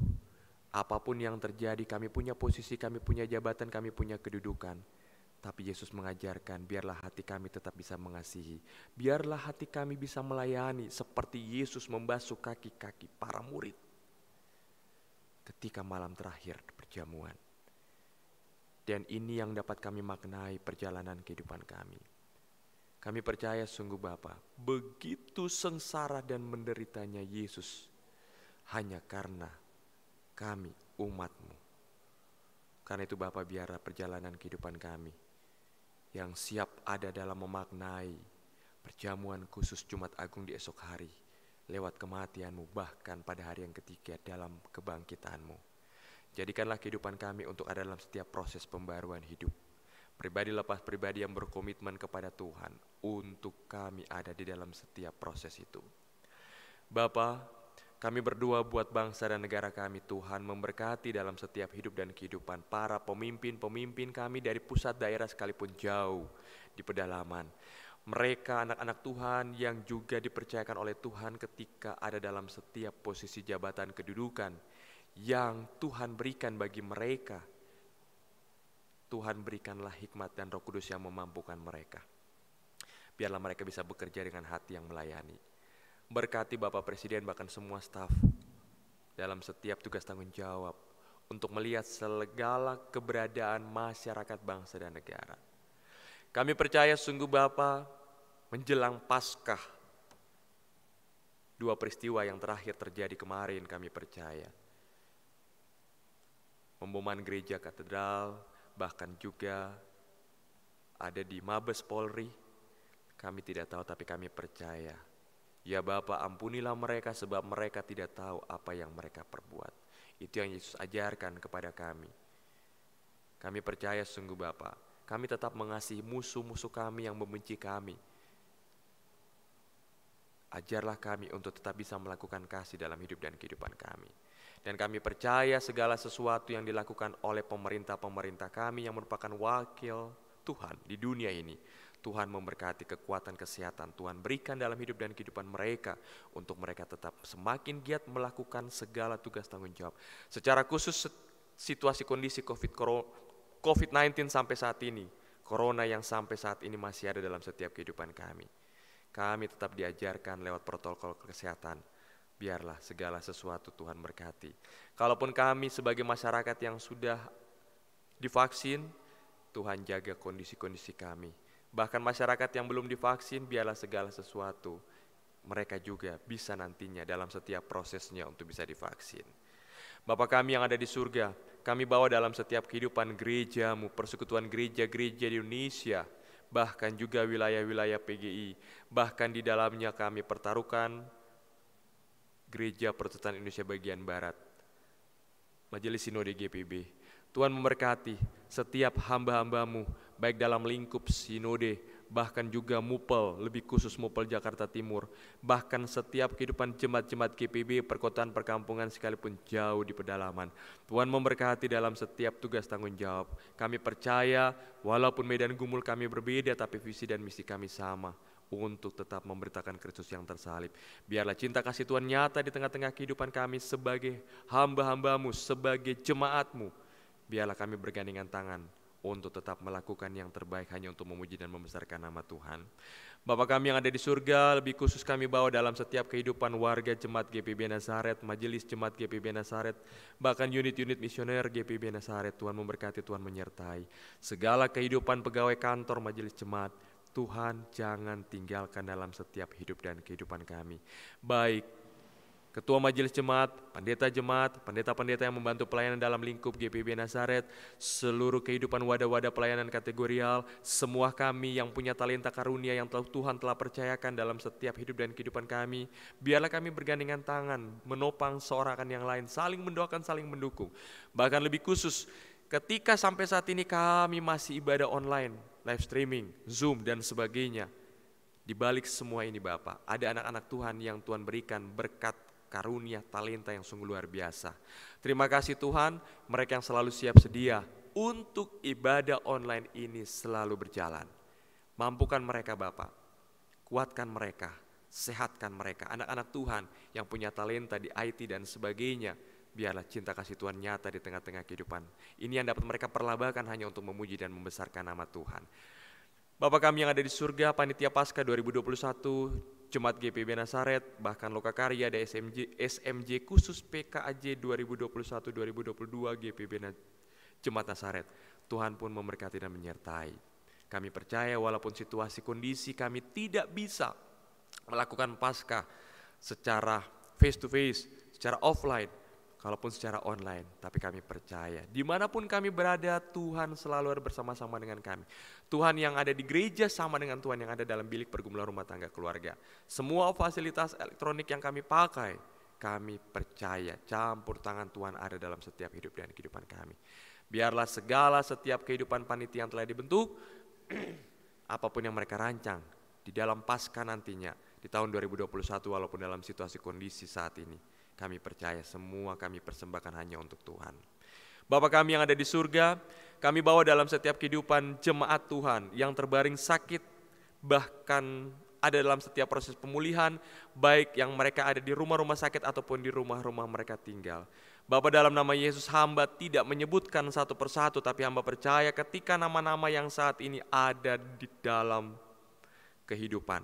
apapun yang terjadi, kami punya posisi, kami punya jabatan, kami punya kedudukan. Tapi Yesus mengajarkan, biarlah hati kami tetap bisa mengasihi. Biarlah hati kami bisa melayani seperti Yesus membasuh kaki-kaki para murid ketika malam terakhir perjamuan. Dan ini yang dapat kami maknai perjalanan kehidupan kami. Kami percaya sungguh Bapa, begitu sengsara dan menderitanya Yesus hanya karena kami umat-Mu. Karena itu Bapa, biarlah perjalanan kehidupan kami yang siap ada dalam memaknai perjamuan khusus Jumat Agung di esok hari lewat kematian-Mu, bahkan pada hari yang ketiga dalam kebangkitan-Mu. Jadikanlah kehidupan kami untuk ada dalam setiap proses pembaruan hidup. Pribadi lepas pribadi yang berkomitmen kepada Tuhan untuk kami ada di dalam setiap proses itu. Bapa, kami berdoa buat bangsa dan negara kami. Tuhan memberkati dalam setiap hidup dan kehidupan para pemimpin-pemimpin kami dari pusat daerah sekalipun jauh di pedalaman. Mereka anak-anak Tuhan yang juga dipercayakan oleh Tuhan ketika ada dalam setiap posisi jabatan kedudukan yang Tuhan berikan bagi mereka. Tuhan berikanlah hikmat dan Roh Kudus yang memampukan mereka. Biarlah mereka bisa bekerja dengan hati yang melayani. Berkati Bapak Presiden bahkan semua staf dalam setiap tugas tanggung jawab untuk melihat segala keberadaan masyarakat bangsa dan negara. Kami percaya sungguh Bapak, menjelang Paskah, dua peristiwa yang terakhir terjadi kemarin kami percaya. Pemboman gereja katedral, bahkan juga ada di Mabes Polri, kami tidak tahu tapi kami percaya. Ya Bapa, ampunilah mereka sebab mereka tidak tahu apa yang mereka perbuat. Itu yang Yesus ajarkan kepada kami. Kami percaya sungguh Bapa, kami tetap mengasihi musuh-musuh kami yang membenci kami. Ajarlah kami untuk tetap bisa melakukan kasih dalam hidup dan kehidupan kami. Dan kami percaya segala sesuatu yang dilakukan oleh pemerintah-pemerintah kami yang merupakan wakil Tuhan di dunia ini, Tuhan memberkati kekuatan kesehatan, Tuhan berikan dalam hidup dan kehidupan mereka untuk mereka tetap semakin giat melakukan segala tugas tanggung jawab. Secara khusus situasi kondisi COVID-19 sampai saat ini, Corona yang sampai saat ini masih ada dalam setiap kehidupan kami. Kami tetap diajarkan lewat protokol kesehatan. Biarlah segala sesuatu Tuhan berkati. Kalaupun kami sebagai masyarakat yang sudah divaksin, Tuhan jaga kondisi-kondisi kami. Bahkan masyarakat yang belum divaksin, biarlah segala sesuatu mereka juga bisa nantinya dalam setiap prosesnya untuk bisa divaksin. Bapa kami yang ada di surga, kami bawa dalam setiap kehidupan gereja-Mu, persekutuan gereja-gereja di Indonesia, bahkan juga wilayah-wilayah PGI, bahkan di dalamnya kami pertaruhkan Gereja Protestan Indonesia bagian Barat, Majelis Sinode GPB. Tuhan memberkati setiap hamba-hamba-Mu, baik dalam lingkup Sinode, bahkan juga Mupel, lebih khusus Mupel Jakarta Timur, bahkan setiap kehidupan jemaat-jemaat GPB, perkotaan perkampungan sekalipun jauh di pedalaman. Tuhan memberkati dalam setiap tugas tanggung jawab. Kami percaya walaupun medan gumul kami berbeda, tapi visi dan misi kami sama, untuk tetap memberitakan Kristus yang tersalib. Biarlah cinta kasih Tuhan nyata di tengah-tengah kehidupan kami sebagai hamba-hamba-Mu, sebagai jemaat-Mu. Biarlah kami bergandengan tangan untuk tetap melakukan yang terbaik hanya untuk memuji dan membesarkan nama Tuhan. Bapa kami yang ada di surga, lebih khusus kami bawa dalam setiap kehidupan warga Jemaat GPB Nazaret, Majelis Jemaat GPB Nazaret, bahkan unit-unit misioner GPB Nazaret. Tuhan memberkati, Tuhan menyertai segala kehidupan pegawai kantor Majelis Jemaat. Tuhan jangan tinggalkan dalam setiap hidup dan kehidupan kami. Baik Ketua Majelis Jemaat, pendeta-pendeta yang membantu pelayanan dalam lingkup GPIB Nazaret, seluruh kehidupan wadah-wadah pelayanan kategorial, semua kami yang punya talenta karunia yang Tuhan telah percayakan dalam setiap hidup dan kehidupan kami, biarlah kami bergandengan tangan, menopang seorang akan yang lain, saling mendoakan, saling mendukung. Bahkan lebih khusus, ketika sampai saat ini kami masih ibadah online, live streaming, Zoom dan sebagainya, di balik semua ini Bapak, ada anak-anak Tuhan yang Tuhan berikan berkat karunia, talenta yang sungguh luar biasa. Terima kasih Tuhan, mereka yang selalu siap sedia untuk ibadah online ini selalu berjalan. Mampukan mereka Bapak, kuatkan mereka, sehatkan mereka. Anak-anak Tuhan yang punya talenta di IT dan sebagainya, biarlah cinta kasih Tuhan nyata di tengah-tengah kehidupan. Ini yang dapat mereka perlabakan hanya untuk memuji dan membesarkan nama Tuhan. Bapak kami yang ada di surga, Panitia Paskah 2021, Jemaat GPIB Nazaret, bahkan Lokakarya ada SMJ khusus PKAJ 2021-2022 GPIB Jemaat Nazaret. Tuhan pun memberkati dan menyertai. Kami percaya walaupun situasi kondisi kami tidak bisa melakukan Paskah secara face to face, secara offline, kalaupun secara online, tapi kami percaya dimanapun kami berada, Tuhan selalu ada bersama-sama dengan kami. Tuhan yang ada di gereja sama dengan Tuhan yang ada dalam bilik pergumulan rumah tangga keluarga. Semua fasilitas elektronik yang kami pakai, kami percaya campur tangan Tuhan ada dalam setiap hidup dan kehidupan kami. Biarlah setiap kehidupan panitia yang telah dibentuk, apapun yang mereka rancang di dalam Paskah nantinya, di tahun 2021 walaupun dalam situasi kondisi saat ini, kami percaya semua kami persembahkan hanya untuk Tuhan. Bapa kami yang ada di surga, kami bawa dalam setiap kehidupan jemaat Tuhan yang terbaring sakit, bahkan ada dalam setiap proses pemulihan, baik yang mereka ada di rumah-rumah sakit ataupun di rumah-rumah mereka tinggal. Bapa, dalam nama Yesus, hamba tidak menyebutkan satu persatu, tapi hamba percaya ketika nama-nama yang saat ini ada di dalam kehidupan,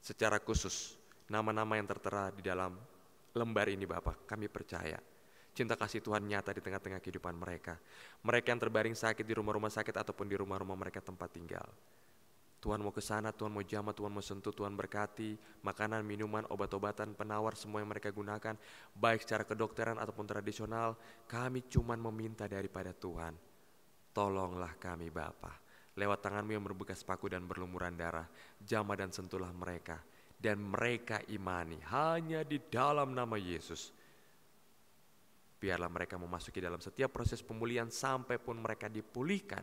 secara khusus nama-nama yang tertera di dalam lembar ini Bapak, kami percaya cinta kasih Tuhan nyata di tengah-tengah kehidupan mereka. Mereka yang terbaring sakit di rumah-rumah sakit ataupun di rumah-rumah mereka tempat tinggal. Tuhan mau ke sana, Tuhan mau jamah, Tuhan mau sentuh, Tuhan berkati makanan, minuman, obat-obatan, penawar semua yang mereka gunakan, baik secara kedokteran ataupun tradisional. Kami cuma meminta daripada Tuhan, tolonglah kami Bapa, lewat tangan-Mu yang berbekas paku dan berlumuran darah, jamah dan sentuhlah mereka. Dan mereka imani hanya di dalam nama Yesus. Biarlah mereka memasuki dalam setiap proses pemulihan sampai pun mereka dipulihkan.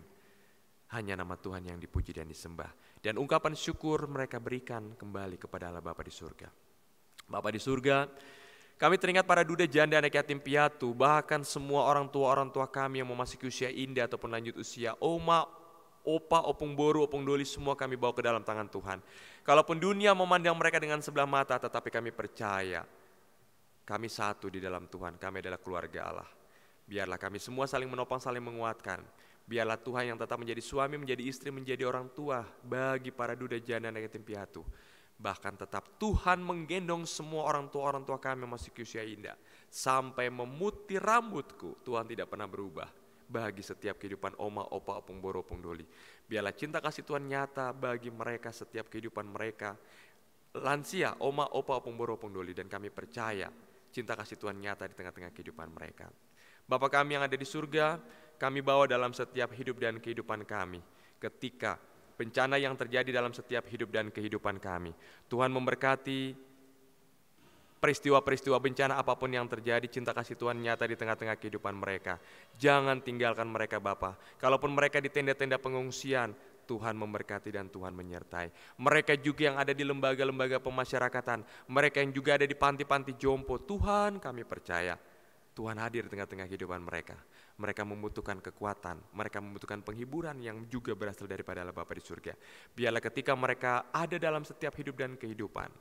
Hanya nama Tuhan yang dipuji dan disembah. Dan ungkapan syukur mereka berikan kembali kepada Allah Bapa di surga. Bapa di surga, kami teringat para duda janda anak yatim piatu, bahkan semua orang tua kami yang memasuki usia indah ataupun lanjut usia, oma, opa, opung boru, opung doli, semua kami bawa ke dalam tangan Tuhan. Kalaupun dunia memandang mereka dengan sebelah mata, tetapi kami percaya kami satu di dalam Tuhan, kami adalah keluarga Allah. Biarlah kami semua saling menopang, saling menguatkan. Biarlah Tuhan yang tetap menjadi suami, menjadi istri, menjadi orang tua bagi para duda janda dan yatim piatu. Bahkan tetap Tuhan menggendong semua orang tua kami yang masih usia indah. Sampai memutih rambutku, Tuhan tidak pernah berubah. Bagi setiap kehidupan oma, opa, opung boru, opung doli. Biarlah cinta kasih Tuhan nyata bagi mereka setiap kehidupan mereka. Lansia, oma, opa, opung boru, opung doli. Dan kami percaya cinta kasih Tuhan nyata di tengah-tengah kehidupan mereka. Bapa kami yang ada di surga, kami bawa dalam setiap hidup dan kehidupan kami. Ketika bencana yang terjadi dalam setiap hidup dan kehidupan kami, Tuhan memberkati peristiwa-peristiwa bencana apapun yang terjadi, cinta kasih Tuhan nyata di tengah-tengah kehidupan mereka. Jangan tinggalkan mereka Bapa. Kalaupun mereka di tenda-tenda pengungsian, Tuhan memberkati dan Tuhan menyertai. Mereka juga yang ada di lembaga-lembaga pemasyarakatan, mereka yang juga ada di panti-panti jompo, Tuhan kami percaya Tuhan hadir di tengah-tengah kehidupan mereka. Mereka membutuhkan kekuatan, mereka membutuhkan penghiburan yang juga berasal daripada Allah Bapa di surga. Biarlah ketika mereka ada dalam setiap hidup dan kehidupan,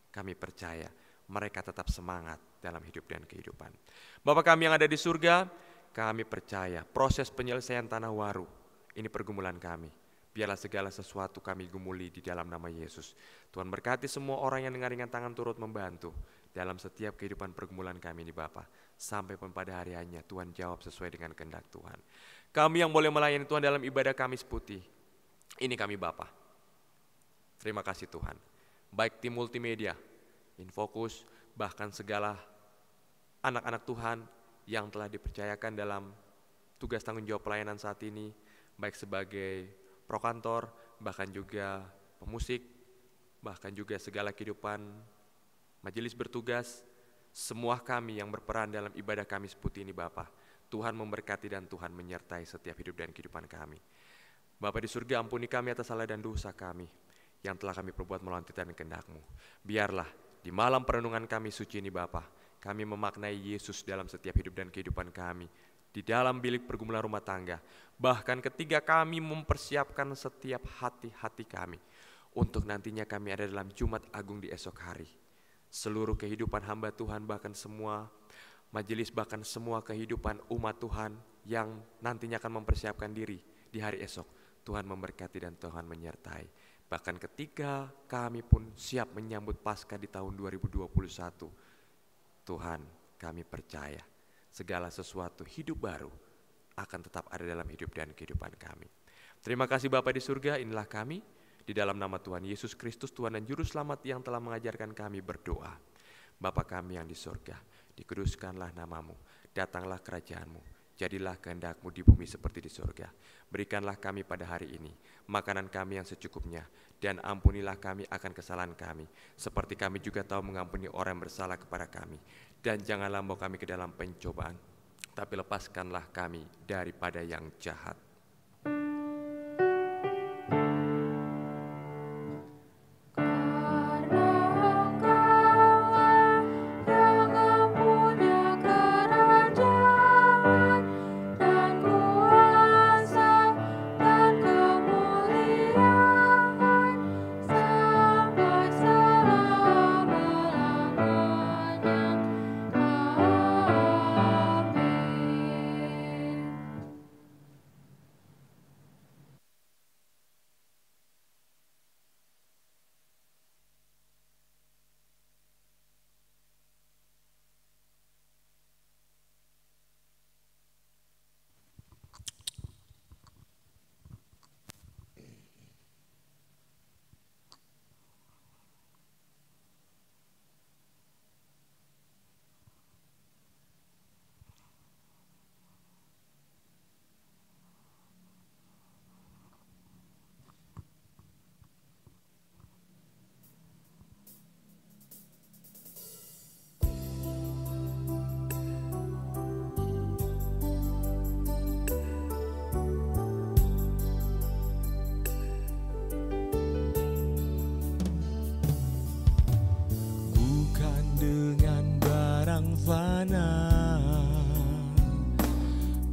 kami percaya mereka tetap semangat dalam hidup dan kehidupan. Bapa kami yang ada di surga, kami percaya proses penyelesaian tanah waru, ini pergumulan kami. Biarlah segala sesuatu kami gumuli di dalam nama Yesus. Tuhan berkati semua orang yang dengan ringan tangan turut membantu dalam setiap kehidupan pergumulan kami ini Bapa. Sampai pun pada hari hanya Tuhan jawab sesuai dengan kehendak Tuhan. Kami yang boleh melayani Tuhan dalam ibadah Kamis Putih, ini kami Bapa. Terima kasih Tuhan. Baik tim multimedia, Infokus, bahkan segala anak-anak Tuhan yang telah dipercayakan dalam tugas tanggung jawab pelayanan saat ini, baik sebagai prokantor, bahkan juga pemusik, bahkan juga segala kehidupan majelis bertugas, semua kami yang berperan dalam ibadah Kamis Putih ini Bapa, Tuhan memberkati dan Tuhan menyertai setiap hidup dan kehidupan kami. Bapa di surga, ampuni kami atas salah dan dosa kami yang telah kami perbuat melawan titah dan kehendak-Mu. Biarlah di malam perenungan kami suci ini Bapa, kami memaknai Yesus dalam setiap hidup dan kehidupan kami, di dalam bilik pergumulan rumah tangga, bahkan ketika kami mempersiapkan setiap hati-hati kami, untuk nantinya kami ada dalam Jumat Agung di esok hari. Seluruh kehidupan hamba Tuhan, bahkan semua majelis, bahkan semua kehidupan umat Tuhan yang nantinya akan mempersiapkan diri di hari esok, Tuhan memberkati dan Tuhan menyertai. Bahkan ketika kami pun siap menyambut Paskah di tahun 2021, Tuhan, kami percaya segala sesuatu hidup baru akan tetap ada dalam hidup dan kehidupan kami. Terima kasih Bapa di surga, inilah kami. Di dalam nama Tuhan Yesus Kristus, Tuhan dan Juru Selamat yang telah mengajarkan kami berdoa. Bapa kami yang di surga, dikuduskanlah namamu, datanglah kerajaan-Mu, jadilah kehendak-Mu di bumi seperti di surga. Berikanlah kami pada hari ini makanan kami yang secukupnya, dan ampunilah kami akan kesalahan kami, seperti kami juga tahu mengampuni orang yang bersalah kepada kami. Dan janganlah membawa kami ke dalam pencobaan, tapi lepaskanlah kami daripada yang jahat.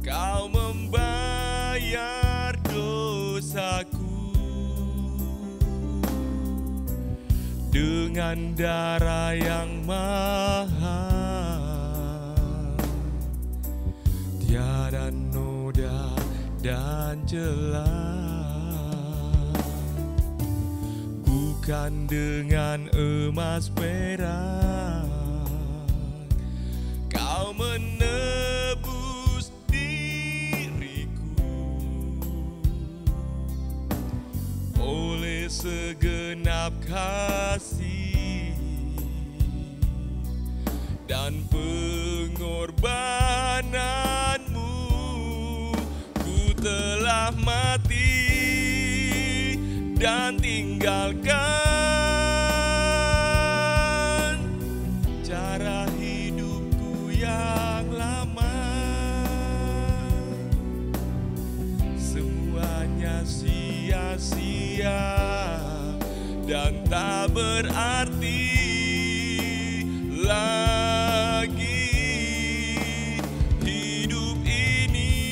Kau membayar dosaku dengan darah yang mahal, tiada noda dan celah, bukan dengan emas perak. Kau menebus diriku oleh segenap kasih dan pengorbananmu. Ku telah mati dan tinggalkan cara hidupku yang lama. Semuanya sia-sia dan tak berarti lagi. Hidup ini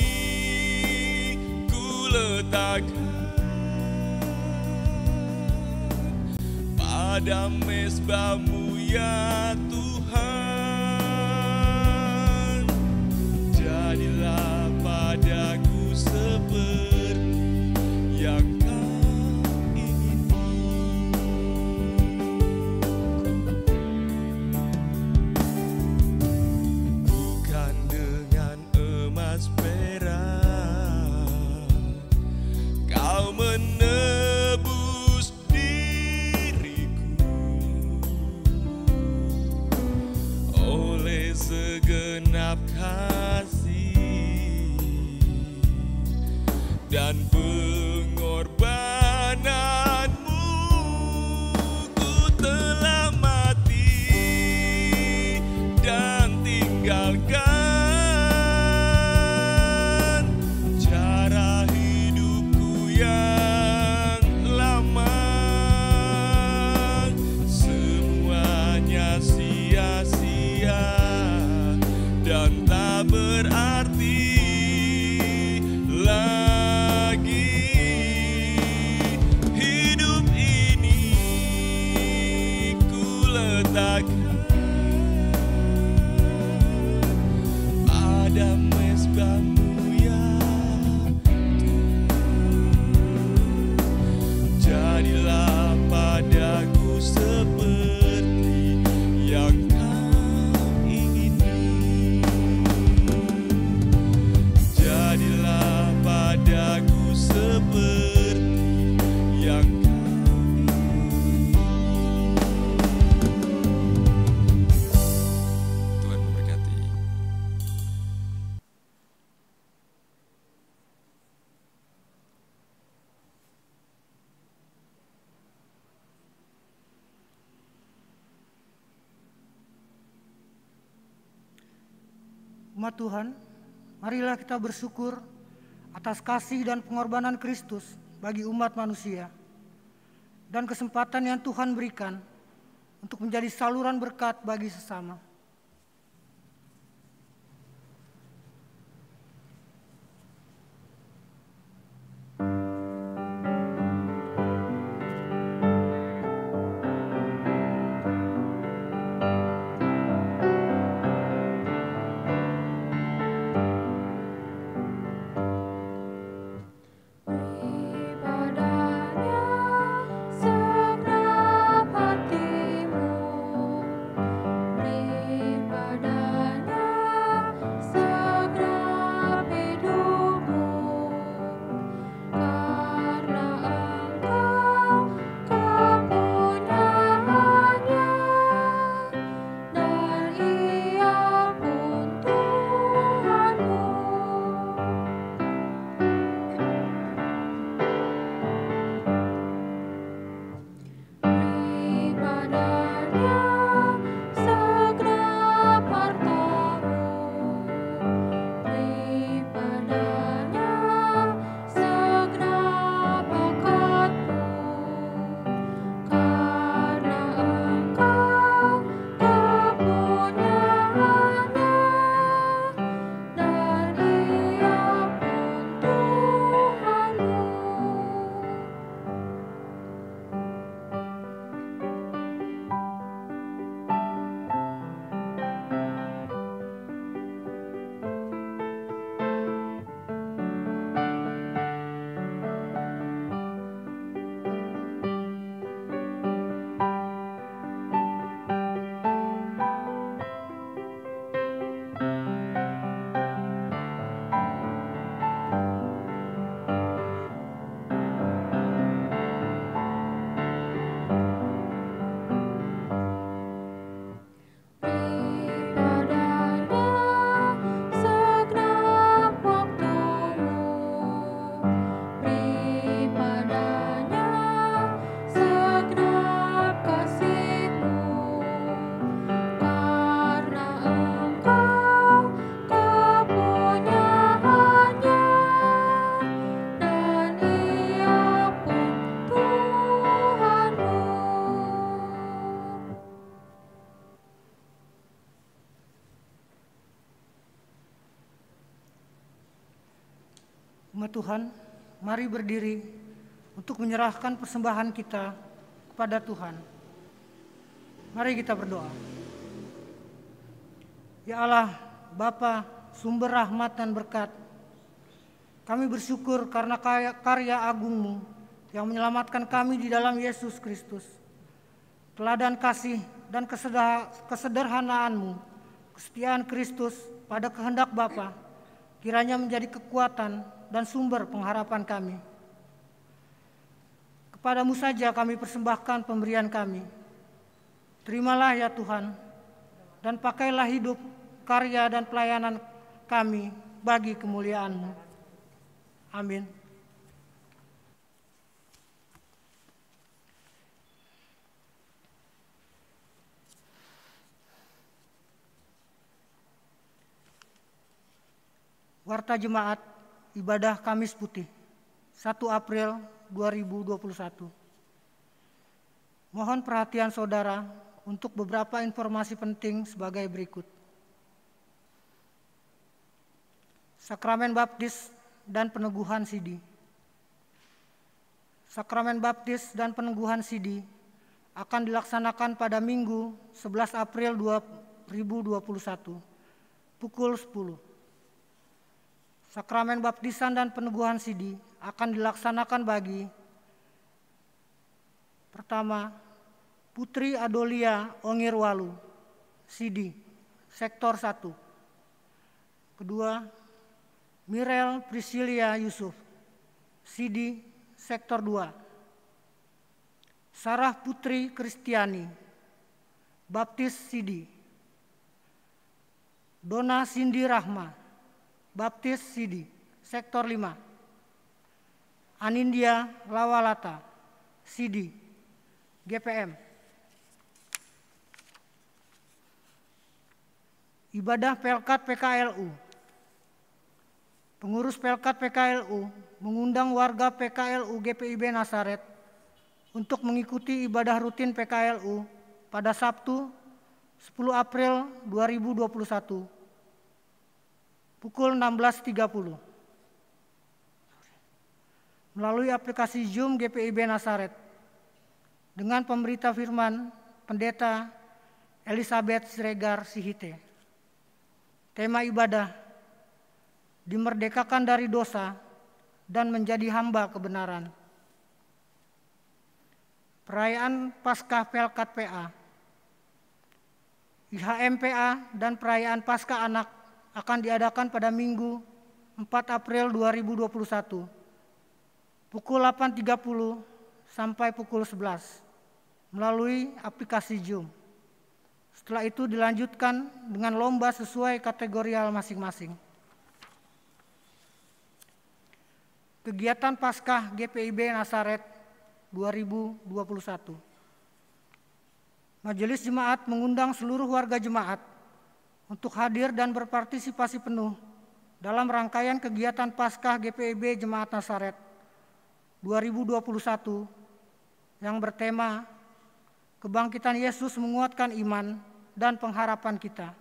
ku letakkan pada mezbah-Mu ya Tuhan. Jadilah padaku seperti yang Kau ingini. Bukan dengan emas perak Kau menebus diriku setiap kasih dan pengorbananmu. Ku telah mati dan tinggalkan cara hidupku yang lama. Semuanya sia-sia dan tak berarti lagi. Hidup ini ku letakkan pada mezbahmu ya Tuhan. Jadilah padaku seperti yang Kau ingini. Jadilah padaku seperti yang Kau ingini. Tuhan memberkati. Umat Tuhan, marilah kita bersyukur atas kasih dan pengorbanan Kristus bagi umat manusia dan kesempatan yang Tuhan berikan untuk menjadi saluran berkat bagi sesama. Umat Tuhan, mari berdiri untuk menyerahkan persembahan kita kepada Tuhan. Mari kita berdoa. Ya Allah, Bapa, sumber rahmat dan berkat, kami bersyukur karena karya agung-Mu yang menyelamatkan kami di dalam Yesus Kristus. Teladan kasih dan kesederhanaanmu, kesetiaan Kristus pada kehendak Bapa, kiranya menjadi kekuatan dan sumber pengharapan kami. Kepadamu saja kami persembahkan pemberian kami. Terimalah ya Tuhan, dan pakailah hidup karya dan pelayanan kami bagi kemuliaan-Mu. Amin. Warta Jemaat Ibadah Kamis Putih 1 April 2021. Mohon perhatian saudara untuk beberapa informasi penting sebagai berikut. Sakramen Baptis dan Peneguhan Sidi. Sakramen Baptis dan Peneguhan Sidi akan dilaksanakan pada Minggu 11 April 2021 pukul 10. Sakramen Baptisan dan Peneguhan Sidi akan dilaksanakan bagi: pertama, Putri Adolia Ongirwalu, Sidi, Sektor 1. Kedua, Mirel Priscilia Yusuf, Sidi, Sektor 2. Sarah Putri Kristiani, Baptis Sidi. Dona Cindy Rahma, Baptis Sidi, Sektor 5. Anindya Lawalata, Sidi, GPM. Ibadah Pelkat PKLU. Pengurus Pelkat PKLU mengundang warga PKLU GPIB Nasaret untuk mengikuti ibadah rutin PKLU pada Sabtu 10 April 2021 pukul 16.30 melalui aplikasi Zoom GPIB Nasaret dengan pemberita firman Pendeta Elizabeth Siregar Sihite. Tema ibadah: dimerdekakan dari dosa dan menjadi hamba kebenaran. Perayaan Paskah Pelkat PA, IHMPA dan perayaan Paskah Anak akan diadakan pada Minggu 4 April 2021 pukul 8.30 sampai pukul 11 melalui aplikasi Zoom. Setelah itu dilanjutkan dengan lomba sesuai kategorial masing-masing. Kegiatan Paskah GPIB Nasaret 2021. Majelis Jemaat mengundang seluruh warga jemaat untuk hadir dan berpartisipasi penuh dalam rangkaian kegiatan Paskah GPIB Jemaat Nasaret 2021 yang bertema Kebangkitan Yesus Menguatkan Iman dan Pengharapan Kita,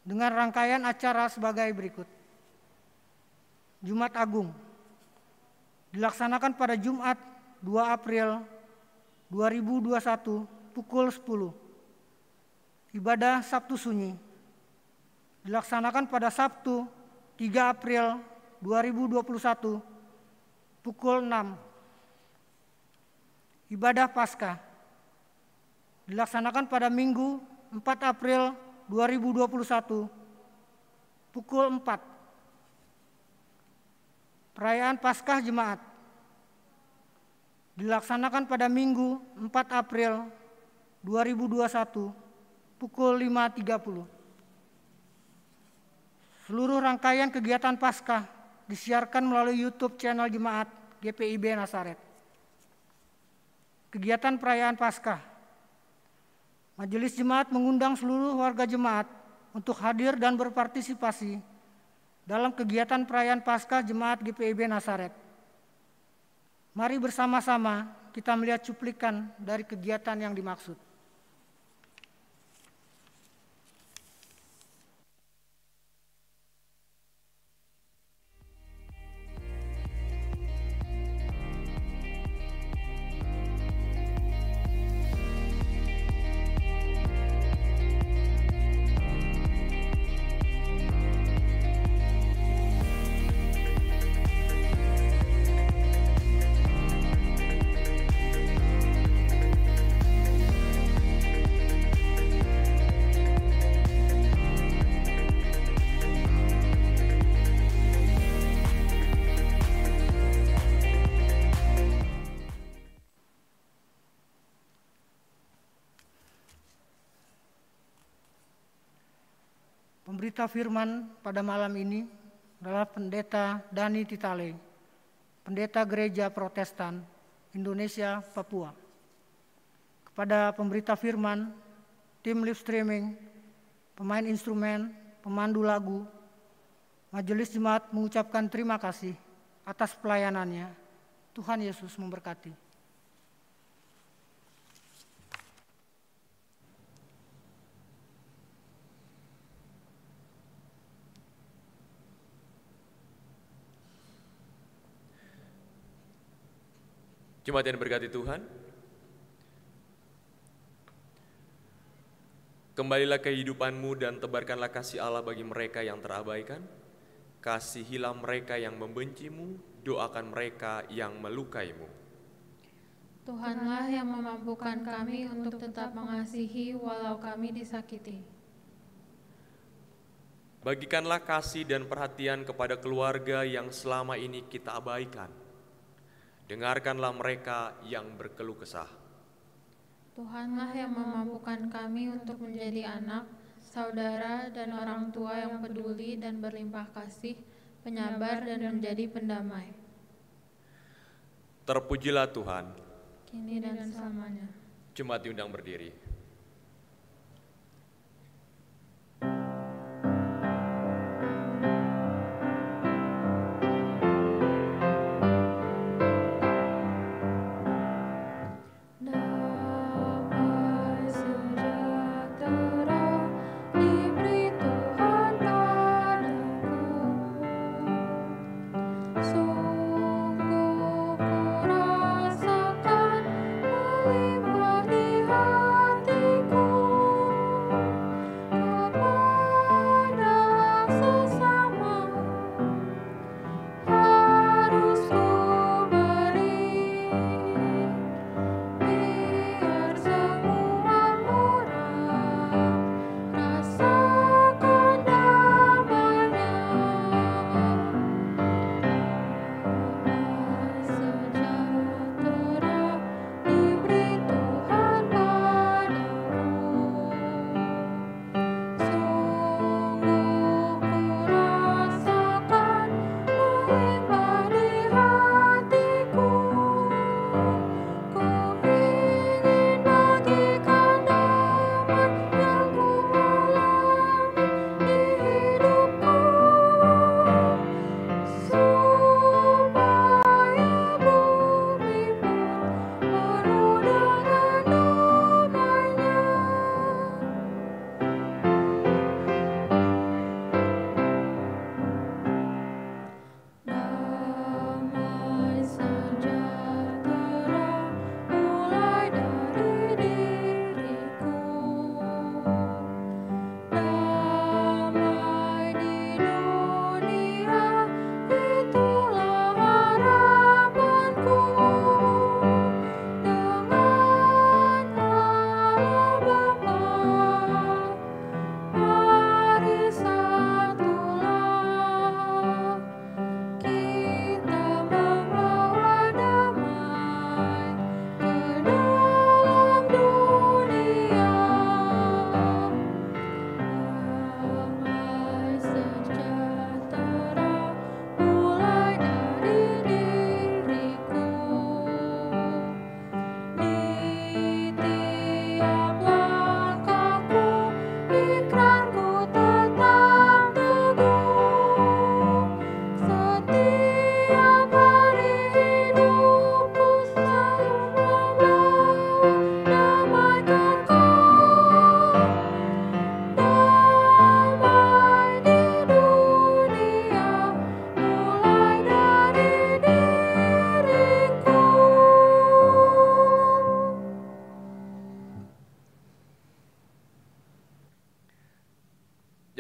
dengan rangkaian acara sebagai berikut. Jumat Agung dilaksanakan pada Jumat 2 April 2021 pukul 10. Ibadah Sabtu Sunyi dilaksanakan pada Sabtu 3 April 2021 pukul 6. Ibadah Paskah dilaksanakan pada Minggu 4 April 2021 pukul 4. Perayaan Paskah Jemaat dilaksanakan pada Minggu 4 April 2021 pukul 5.30. Seluruh rangkaian kegiatan Paskah disiarkan melalui YouTube channel Jemaat GPIB Nasaret. Kegiatan perayaan Paskah. Majelis Jemaat mengundang seluruh warga jemaat untuk hadir dan berpartisipasi dalam kegiatan perayaan Paskah Jemaat GPIB Nasaret. Mari bersama-sama kita melihat cuplikan dari kegiatan yang dimaksud. Pemberita firman pada malam ini adalah Pendeta Dani Titale, Pendeta Gereja Protestan Indonesia Papua. Kepada pemberita firman, tim live streaming, pemain instrumen, pemandu lagu, Majelis Jemaat mengucapkan terima kasih atas pelayanannya. Tuhan Yesus memberkati. Jemaat yang diberkati Tuhan, kembalilah kehidupanmu dan tebarkanlah kasih Allah bagi mereka yang terabaikan. Kasihilah mereka yang membencimu, doakan mereka yang melukaimu. Tuhanlah yang memampukan kami untuk tetap mengasihi walau kami disakiti. Bagikanlah kasih dan perhatian kepada keluarga yang selama ini kita abaikan. Dengarkanlah mereka yang berkeluh kesah. Tuhanlah yang memampukan kami untuk menjadi anak, saudara, dan orang tua yang peduli dan berlimpah kasih, penyabar, dan menjadi pendamai. Terpujilah Tuhan. Kini dan selamanya. Jemaat diundang berdiri.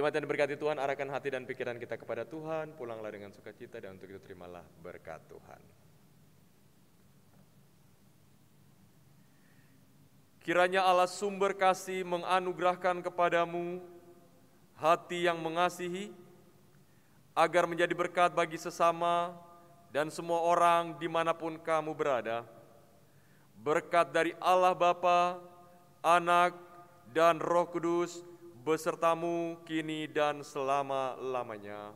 Jemaat yang diberkati Tuhan, arahkan hati dan pikiran kita kepada Tuhan, pulanglah dengan sukacita dan untuk itu terimalah berkat Tuhan. Kiranya Allah sumber kasih menganugerahkan kepadamu hati yang mengasihi, agar menjadi berkat bagi sesama dan semua orang dimanapun kamu berada. Berkat dari Allah Bapa, Anak, dan Roh Kudus, besertamu kini dan selama-lamanya.